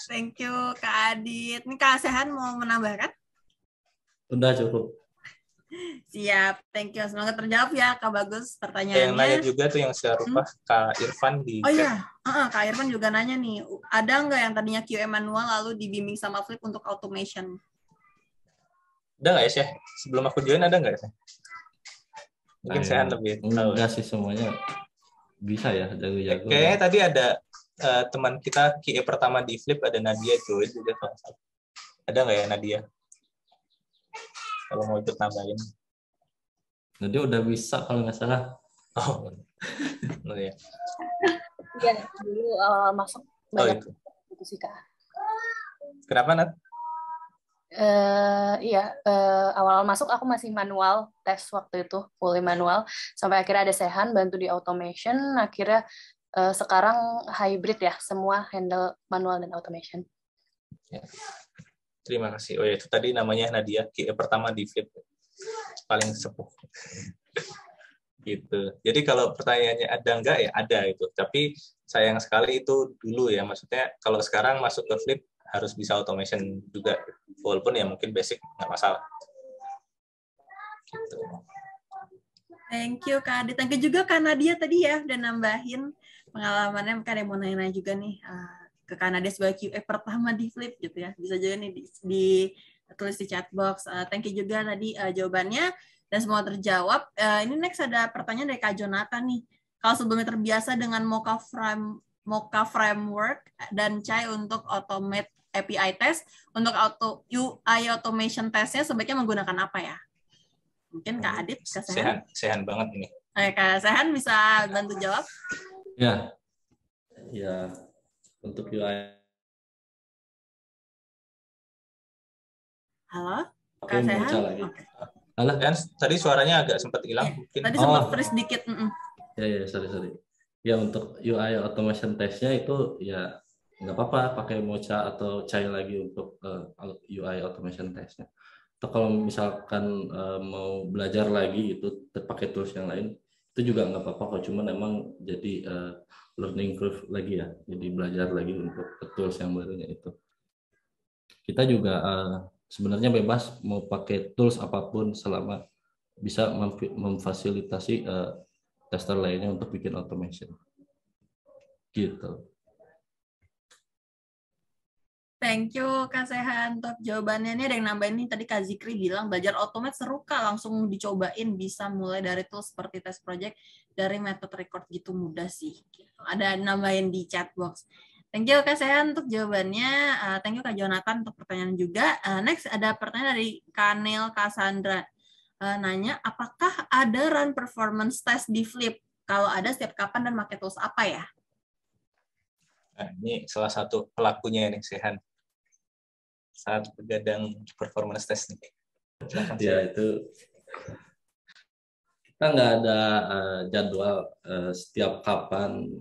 thank you Kak Adit. Ini Kak Sehan mau menambahkan? Udah cukup. Siap, thank you. Semoga terjawab ya Kak Bagus pertanyaannya. Yang nanya juga tuh yang serupa Kak Irfan di Oh iya, Kak Irfan juga nanya nih, ada nggak yang tadinya QA manual lalu dibimbing sama Flip untuk automation? Ada nggak ya Syah? Sebelum aku join ada nggak ya? Mungkin Sehan lebih tahu. Enggak sih, semuanya bisa ya, jago-jago. Kayaknya tadi ada teman kita QA pertama di Flip, ada Nadia join juga. Ada nggak ya Nadia? Kalau mau ikut nambahin. Nadia udah bisa kalau nggak salah. Oh ya. Iya, dulu awal masuk banyak itu sih Kak. Kenapa Nat? Awal masuk aku masih manual tes waktu itu, fully manual, sampai akhirnya ada Sehan bantu di automation, akhirnya sekarang hybrid ya, semua handle manual dan automation. Ya. Terima kasih. Oh ya, itu tadi namanya Nadia, QA pertama di Flip, paling sepuh. Gitu. Jadi kalau pertanyaannya ada enggak ya ada itu, tapi sayang sekali itu dulu ya, maksudnya kalau sekarang masuk ke Flip harus bisa automation juga, walaupun ya mungkin basic nggak masalah. Gitu. Thank you Kak Adit. Thank you juga Kak Nadia tadi ya udah nambahin pengalamannya. Mungkin ada yang mau nanya juga nih ke Kak Nadia sebagai QA pertama di Flip gitu ya. Bisa juga nih ditulis di chat box. Thank you juga tadi jawabannya dan semua terjawab. Ini next ada pertanyaan dari Kak Jonathan nih. Kalau sebelumnya terbiasa dengan Mocha framework dan Chai untuk automate API test, untuk UI automation testnya sebaiknya menggunakan apa ya? Mungkin Kak Adit, Kak Sehan. Sehan banget ini. Kak Sehan bisa bantu jawab? Ya, untuk UI. Halo, Kak Sehan. Okay. Halo. Dan tadi suaranya agak sempat hilang. Mungkin. Tadi sempat freeze dikit. Ya, sorry. Ya, untuk UI automation testnya itu ya nggak apa-apa pakai Mocha atau Chai lagi untuk UI automation testnya. Atau kalau misalkan mau belajar lagi itu pakai tools yang lain, itu juga nggak apa-apa kok, cuman emang jadi learning curve lagi ya, jadi belajar lagi untuk tools yang barunya itu. Kita juga sebenarnya bebas mau pakai tools apapun selama bisa memfasilitasi tester lainnya untuk bikin automation. Gitu. Thank you Kak Sehan untuk jawabannya. Ini ada yang nambahin nih, tadi Kak Zikri bilang belajar automate seru Kak, langsung dicobain, bisa mulai dari tools seperti test project, dari method record gitu mudah sih. Ada nambahin di chat box. Thank you Kak Sehan untuk jawabannya. Thank you Kak Jonathan untuk pertanyaan juga. Next ada pertanyaan dari Kanel Cassandra. Nanya, apakah ada run performance test di Flip? Kalau ada, setiap kapan dan pakai tools apa ya? Nah, ini salah satu pelakunya nih, Sehan. Saat begadang performance test nih. Ya, itu kita nggak ada jadwal setiap kapan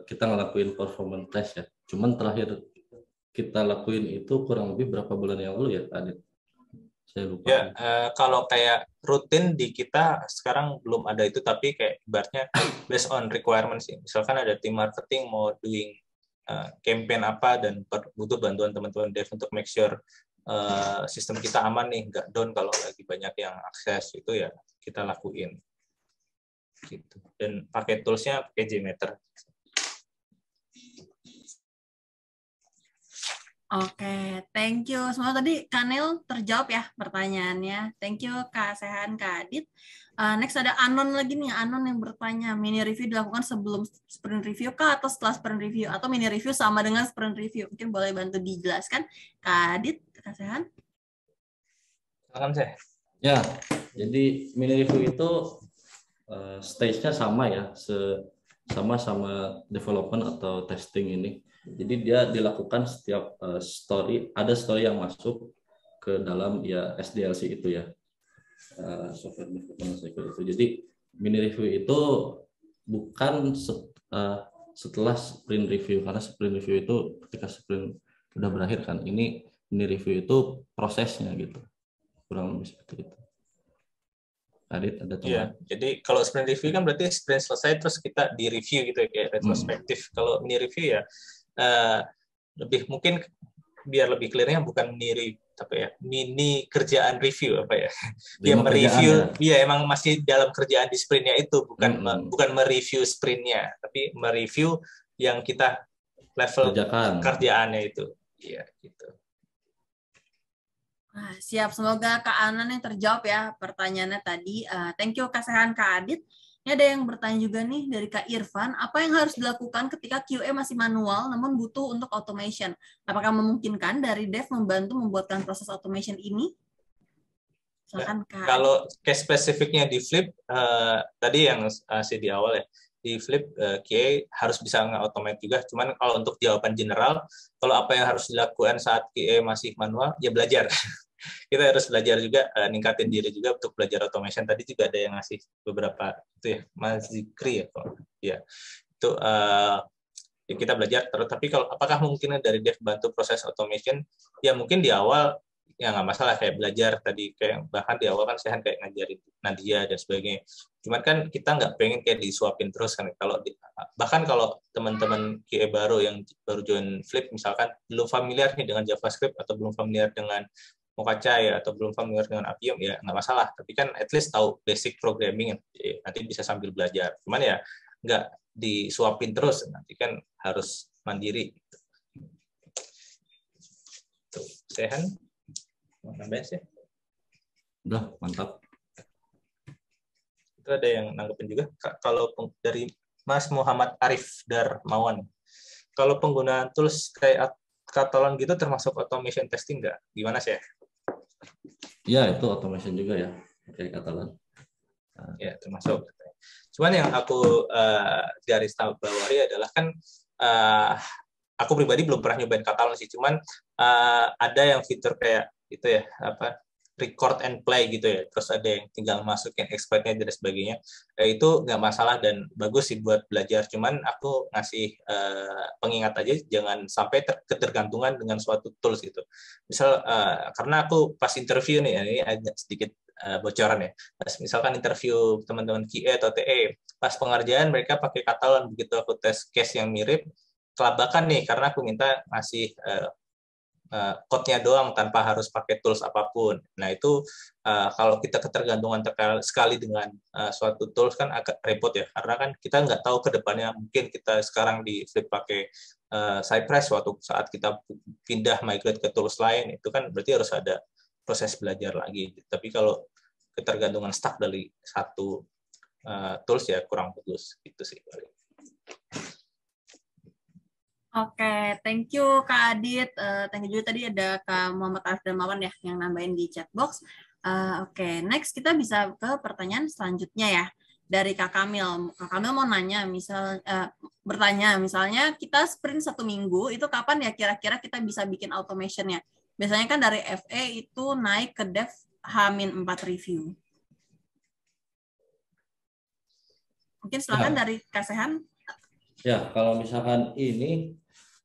kita ngelakuin performance test ya. Cuman terakhir kita lakuin itu kurang lebih berapa bulan yang lalu ya, Adit? Saya lupa. Ya, kalau kayak rutin di kita sekarang belum ada itu, tapi kayak ibaratnya based on requirements sih. Misalkan ada tim marketing mau doing campaign apa dan butuh bantuan teman-teman dev untuk make sure sistem kita aman nih, nggak down kalau lagi banyak yang akses, itu ya kita lakuin. Gitu. Dan pakai toolsnya pakai JMeter. Oke, thank you. Semua tadi Kanil terjawab ya pertanyaannya. Thank you Kak Sehan, Kak Adit. Next ada Anon lagi nih, Anon yang bertanya, mini review dilakukan sebelum sprint review kah atau setelah sprint review? Atau mini review sama dengan sprint review? Mungkin boleh bantu dijelaskan, Kak Adit, Kak Sehan? Silakan saya. Ya, jadi mini review itu stage-nya sama ya, sama development atau testing ini. Jadi dia dilakukan setiap ada story yang masuk ke dalam ya SDLC itu ya, software development cycle itu. Jadi mini review itu bukan setelah sprint review, karena sprint review itu ketika sprint udah berakhir kan. Ini mini review itu prosesnya gitu, kurang lebih seperti itu. Adit, ada teman? Iya, jadi kalau sprint review kan berarti sprint selesai terus kita di review gitu ya, kayak retrospektif. Kalau mini review ya lebih mungkin biar lebih clear-nya bukan mini kerjaan review apa ya. Dia mereview, ya emang masih dalam kerjaan di sprintnya itu, bukan mereview sprintnya, tapi mereview yang kita level kerjaannya itu. Iya, gitu. Siap, semoga Kak Anan yang terjawab ya pertanyaannya tadi. Thank you Kak Sehan, Kak Adit. Ini ada yang bertanya juga nih dari Kak Irfan, apa yang harus dilakukan ketika QA masih manual namun butuh untuk automation? Apakah memungkinkan dari dev membantu membuatkan proses automation ini? Silakan, Kak. Kalau case spesifiknya di Flip, tadi yang di awal ya, di Flip QA harus bisa nge-automate juga. Cuman kalau untuk jawaban general, kalau apa yang harus dilakukan saat QA masih manual, ya belajar. Kita harus belajar juga, ningkatin diri juga untuk belajar automation. Tadi juga ada yang ngasih beberapa itu ya, Mas Zikri ya, itu ya kita belajar terus. Tapi kalau apakah mungkin dari dev bantu proses automation, ya mungkin di awal ya nggak masalah, kayak belajar tadi, kayak bahkan di awal kan Sehan kayak ngajarin Nadia dan sebagainya. Cuman kan kita nggak pengen kayak disuapin terus kan. Bahkan kalau teman-teman QA baru yang baru join Flip misalkan belum familiar nih dengan JavaScript atau belum familiar dengan Mocha ya, atau belum familiar dengan Appium, ya nggak masalah. Tapi kan at least tahu basic programming, nanti bisa sambil belajar. Cuman ya nggak disuapin terus, nanti kan harus mandiri. Tuh, Sehan, mau nambahin sih? Udah, mantap. Itu ada yang nanggepin juga. Kalau dari Mas Muhammad Arif Darmawan, kalau penggunaan tools kayak Catalan gitu termasuk automation testing nggak? Gimana sih? Ya, itu automation juga ya, kayak Catalan. Ya, termasuk. Cuman yang aku garis bawahi adalah kan aku pribadi belum pernah nyobain Catalan sih, cuman ada yang fitur kayak itu ya, record and play gitu ya, terus ada yang tinggal masukin exploit-nya dan sebagainya. Itu nggak masalah dan bagus sih buat belajar. Cuman aku ngasih pengingat aja, jangan sampai ketergantungan dengan suatu tools gitu. Misal karena aku pas interview nih, ini agak sedikit bocoran ya. Misalkan interview teman-teman QA atau TE, pas pengerjaan mereka pakai Catalan, begitu aku tes case yang mirip, kelabakan nih karena aku minta ngasih code-nya doang tanpa harus pakai tools apapun. Nah itu kalau kita ketergantungan sekali dengan suatu tools kan agak repot ya, karena kan kita nggak tahu ke depannya, mungkin kita sekarang di Flip pakai Cypress, suatu saat kita pindah migrate ke tools lain, itu kan berarti harus ada proses belajar lagi. Tapi kalau ketergantungan stuck dari satu tools ya kurang bagus gitu sih. Oke, thank you Kak Adit. Thank you juga tadi ada Kak Muhammad Arif Darmawan ya yang nambahin di chat box. Oke, next kita bisa ke pertanyaan selanjutnya ya dari Kak Kamil. Kak Kamil mau nanya, bertanya, misalnya kita sprint 1 minggu, itu kapan ya kira-kira kita bisa bikin automation-nya? Biasanya kan dari FE itu naik ke dev H-4 review. Mungkin silakan dari Kak Sehan. Ya, kalau misalkan ini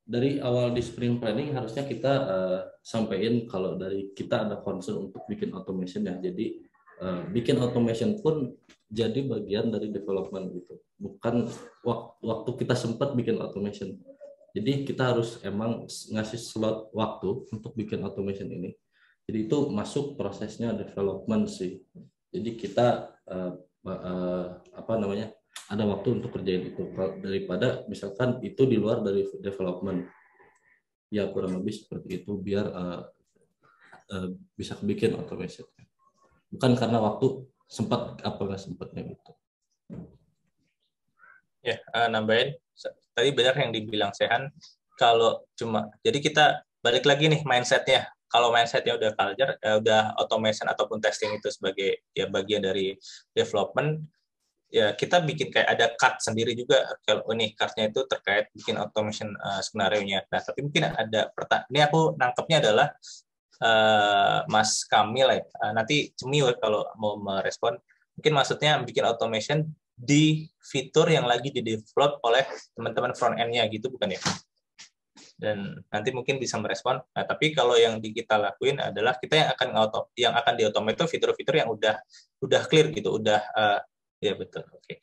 dari awal di sprint planning harusnya kita sampaikan kalau dari kita ada concern untuk bikin automation ya. Jadi bikin automation pun jadi bagian dari development gitu. Bukan waktu kita sempat bikin automation. Jadi kita harus emang ngasih slot waktu untuk bikin automation ini. Jadi itu masuk prosesnya development sih. Jadi kita apa namanya, ada waktu untuk kerjain itu daripada misalkan itu di luar dari development. Ya kurang lebih seperti itu biar bisa bikin automation. Bukan karena waktu sempat apa nggak sempatnya gitu. Ya, nambahin tadi benar yang dibilang Sehan, kalau cuma jadi kita balik lagi nih mindsetnya. Kalau mindsetnya udah culture, udah automation ataupun testing itu sebagai ya bagian dari development, ya kita bikin kayak ada card sendiri juga. Kalau ini cardnya itu terkait bikin automation skenario-nya. Nah, tapi mungkin ada ini aku nangkepnya adalah Mas Kamil ya. Nanti Cemil kalau mau merespon, mungkin maksudnya bikin automation di fitur yang lagi di-develop oleh teman-teman front end-nya gitu, bukan ya? Dan nanti mungkin bisa merespon. Nah, tapi kalau yang kita lakuin adalah kita yang akan di-automate itu fitur-fitur yang udah clear gitu, udah ya betul, oke.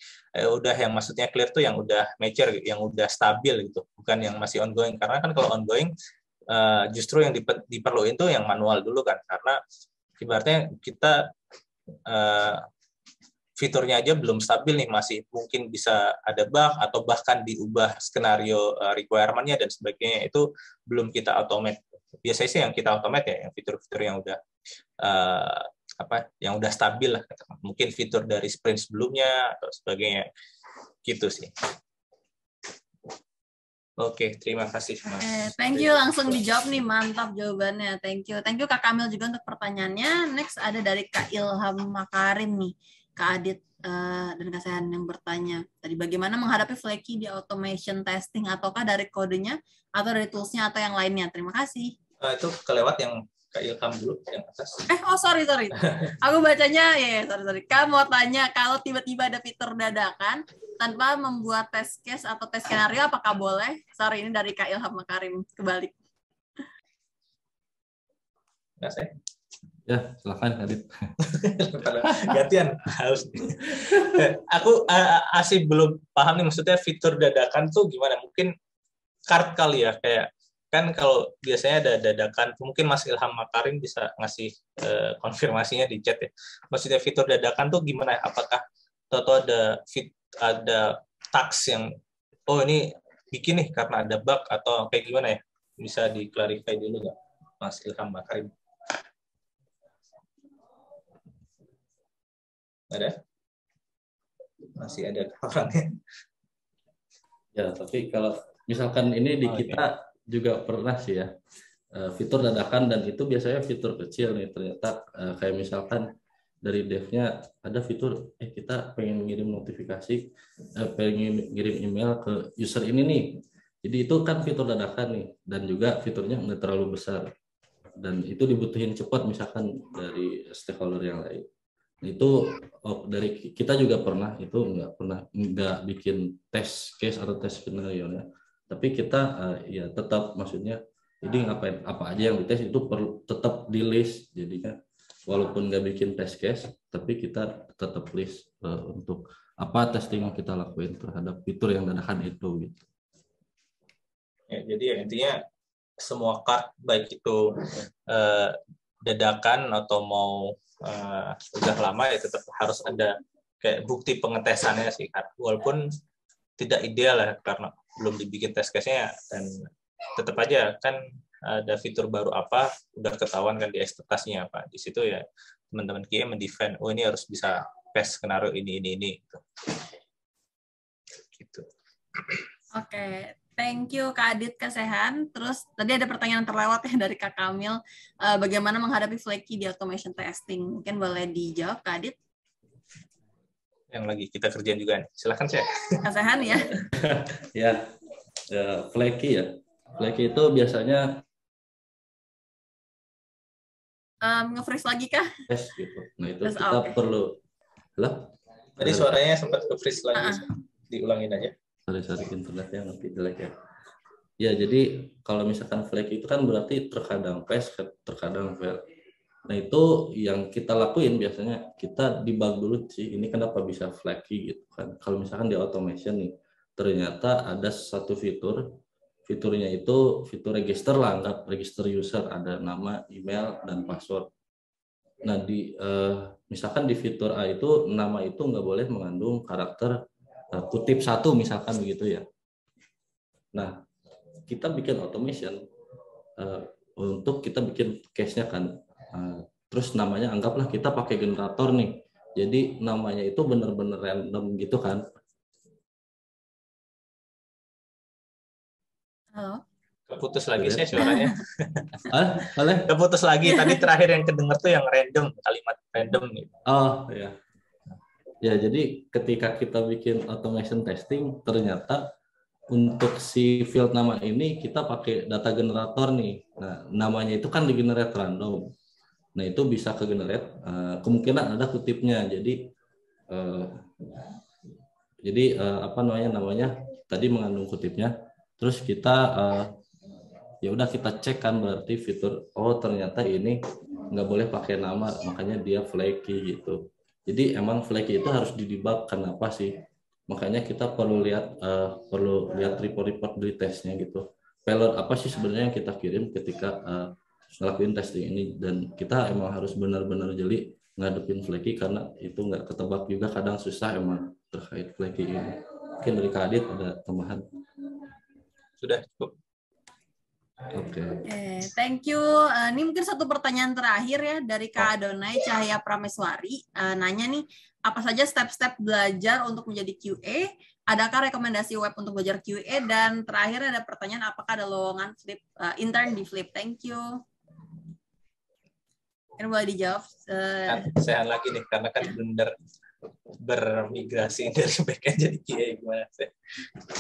Udah yang maksudnya clear tuh yang udah mature, yang udah stabil gitu, bukan yang masih ongoing. Karena kan kalau ongoing justru yang diperluin tuh yang manual dulu kan, karena ibaratnya kita fiturnya aja belum stabil nih, masih mungkin bisa ada bug atau bahkan diubah skenario requirement-nya dan sebagainya, itu belum kita automate. Biasanya sih yang kita automate ya yang fitur-fitur yang udah yang udah stabil lah, mungkin fitur dari sprint sebelumnya atau sebagainya gitu sih. Oke, terima kasih Mas. Thank you, langsung dijawab nih, mantap jawabannya. Thank you Kak Kamil juga untuk pertanyaannya. Next ada dari Kak Ilham Makarim nih, Kak Adit dan Kak Sehan yang bertanya. Tadi bagaimana menghadapi flaky di automation testing, ataukah dari kodenya atau dari toolsnya atau yang lainnya? Terima kasih. Itu kelewat yang Kak Ilham dulu yang atas. Sorry. Aku bacanya sorry. Kak mau tanya, kalau tiba-tiba ada fitur dadakan tanpa membuat test case atau test skenario, apakah boleh? Sorry, ini dari Kak Ilham Makarim. Kebalik. Nggak saya? Ya, silakan Adit. Gantian harus. Aku masih belum paham nih maksudnya fitur dadakan tuh gimana? Mungkin card kali ya, kayak kan kalau biasanya ada dadakan, mungkin Mas Ilham Makarim bisa ngasih konfirmasinya di chat ya. Maksudnya fitur dadakan tuh gimana? Apakah atau ada task yang ini bikin nih karena ada bug atau kayak gimana ya? Bisa diklarifikasi dulu nggak, Mas Ilham Makarim? Ada? Masih ada orangnya? Ya, tapi kalau misalkan ini di kita juga pernah sih ya, fitur dadakan, dan itu biasanya fitur kecil nih, ternyata kayak misalkan dari devnya ada fitur kita pengen ngirim notifikasi, pengen ngirim email ke user ini nih, jadi itu kan fitur dadakan nih, dan juga fiturnya nggak terlalu besar dan itu dibutuhin cepat misalkan dari stakeholder yang lain. Itu dari kita juga pernah itu nggak bikin test case atau test skenario ya, tapi kita ya tetap maksudnya ini ngapain, apa aja yang dites itu perlu tetap di list, jadinya walaupun nggak bikin test case tapi kita tetap list untuk apa testing yang kita lakuin terhadap fitur yang dadakan itu gitu. Ya, jadi ya intinya semua card baik itu dadakan atau mau udah lama ya tetap harus ada kayak bukti pengetesannya sih, walaupun tidak ideal ya karena belum dibikin test case-nya, dan tetap aja kan ada fitur baru apa udah ketahuan kan di ekspektasinya apa, di situ ya teman-teman QA mendefend ini harus bisa test skenario ini gitu. Oke. Thank you Kak Adit, Kak Sehan. Terus tadi ada pertanyaan terlewat ya dari Kak Kamil, bagaimana menghadapi flaky di automation testing? Mungkin boleh dijawab Kak Adit. Yang lagi kita kerjain juga nih. Silakan saya. Kak Sehan ya. Ya, flaky ya. Flaky itu biasanya nge-freeze lagi kah? Yes, gitu. Nah itu kita perlu. Tadi suaranya sempat ke-freeze lagi. Diulangin aja. Sorry internetnya nanti jelek ya. Ya, jadi kalau misalkan flaky itu kan berarti terkadang pass, terkadang fail. Nah, itu yang kita lakuin biasanya, kita debug dulu sih, ini kenapa bisa flaky gitu kan. Kalau misalkan di automation nih, ternyata ada satu fiturnya itu fitur register lah, anggap register user, ada nama, email, dan password. Nah, misalkan di fitur A itu, nama itu nggak boleh mengandung karakter kutip 1 misalkan begitu ya. Nah, kita bikin automation untuk kita bikin case-nya kan, terus namanya anggaplah kita pakai generator nih, jadi namanya itu benar-benar random gitu kan. Halo. Keputus lagi saya suaranya. Boleh? Keputus lagi, tadi terakhir yang kedenger tuh yang random, kalimat random nih. Oh ya. Ya, jadi ketika kita bikin automation testing, ternyata untuk si field nama ini kita pakai data generator nih. Nah, namanya itu kan di-generate random. Nah, itu bisa ke-generate, kemungkinan ada kutipnya. Jadi apa namanya tadi mengandung kutipnya. Terus kita ya udah kita cek kan, berarti fitur ternyata ini nggak boleh pakai nama, makanya dia flaky gitu. Jadi emang flaky itu harus didebug, kenapa sih? Makanya kita perlu lihat report dari tesnya gitu. Payload apa sih sebenarnya yang kita kirim ketika ngelakuin testing ini, dan kita emang harus benar-benar jeli ngadepin flaky, karena itu nggak ketebak juga, kadang susah emang terkait flaky ini. Mungkin dari Kak Adit ada tambahan? Sudah cukup. Oke. Thank you. Ini mungkin satu pertanyaan terakhir ya dari Kak Adonai Cahaya Prameswari. Nanya nih, apa saja step-step belajar untuk menjadi QA? Adakah rekomendasi web untuk belajar QA? Dan terakhir ada pertanyaan, apakah ada lowongan intern di Flip? Thank you. Ini boleh dijawab. Saya lagi nih, karena kan benar bermigrasi dari backend jadi QA, gimana sih?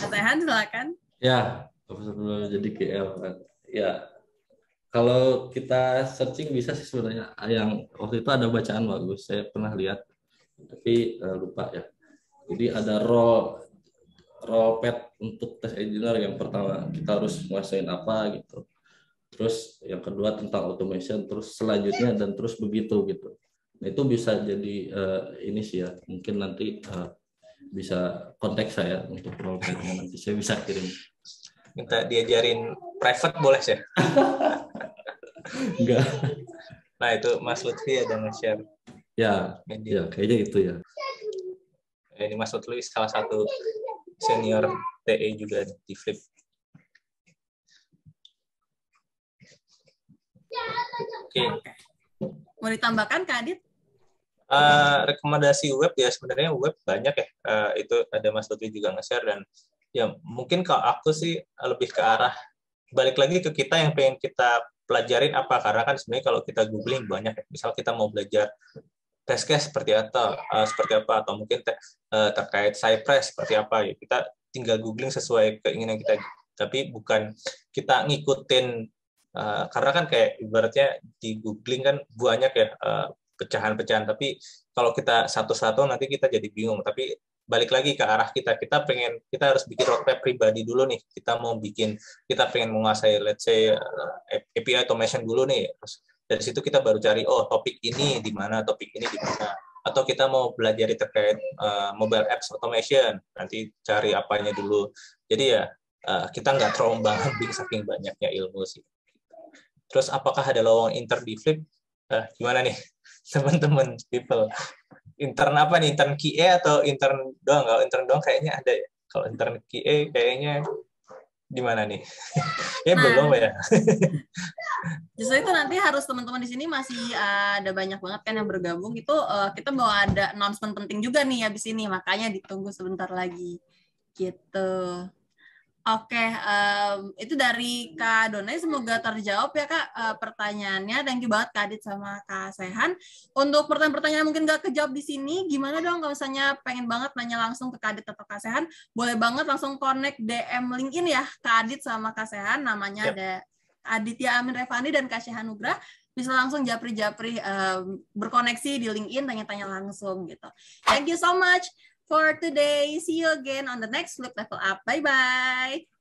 Sehan, silakan. Ya, jadi QA. Ya, kalau kita searching bisa sih sebenarnya. Yang waktu itu ada bacaan bagus, saya pernah lihat, tapi lupa ya. Jadi ada role path untuk test engineer. Yang pertama kita harus nguasain apa gitu. Terus yang kedua tentang automation, terus selanjutnya dan terus begitu gitu. Nah, itu bisa jadi ini sih ya. Mungkin nanti bisa kontak saya untuk role path-nya, nanti saya bisa kirim. Minta diajarin private boleh sih? Enggak. Nah, itu Mas Lutfi ada nge-share. Ya, kayaknya itu ya. Ini Mas Lutfi salah satu senior TE juga di Flip. Oke. Mau ditambahkan Kak Adit? Rekomendasi web ya, sebenarnya web banyak ya. Itu ada Mas Lutfi juga nge-share, dan ya mungkin kalau aku sih lebih ke arah balik lagi ke kita yang pengen kita pelajarin apa, karena kan sebenarnya kalau kita googling banyak ya. Misal kita mau belajar test case seperti apa, atau mungkin terkait Cypress seperti apa ya, kita tinggal googling sesuai keinginan kita, tapi bukan kita ngikutin karena kan kayak ibaratnya di googling kan banyak ya pecahan-pecahan, tapi kalau kita satu-satu nanti kita jadi bingung. Tapi balik lagi ke arah kita harus bikin roadmap pribadi dulu nih. Kita pengen menguasai let's say API automation dulu nih. Terus dari situ kita baru cari topik ini di mana, atau kita mau belajar terkait mobile apps automation, nanti cari apanya dulu. Jadi ya kita nggak terombang-ambing saking banyaknya ilmu sih. Terus apakah ada lowongan intern di Flip? Gimana nih teman-teman people? Intern apa nih? Intern QA atau intern doang? Kalau intern doang kayaknya ada ya. Kalau intern QA kayaknya gimana nih? Belum ya. Justru itu nanti harus teman-teman di sini masih ada banyak banget kan yang bergabung. Itu kita mau ada announcement penting juga nih habis ini, makanya ditunggu sebentar lagi. Gitu. Oke, itu dari Kak Donai, semoga terjawab ya Kak pertanyaannya. Thank you banget Kak Adit sama Kak Sehan. Untuk pertanyaan-pertanyaan mungkin nggak kejawab di sini, gimana dong kalau misalnya pengen banget nanya langsung ke Kak Adit atau Kak Sehan, boleh banget langsung connect DM LinkedIn ya Kak Adit sama Kak Sehan, namanya ada Aditya Amin Revani dan Kak Sehan Nugra. Bisa langsung japri-japri berkoneksi di LinkedIn, tanya-tanya langsung gitu. Thank you so much for today. See you again on the next Flip Level Up. Bye-bye.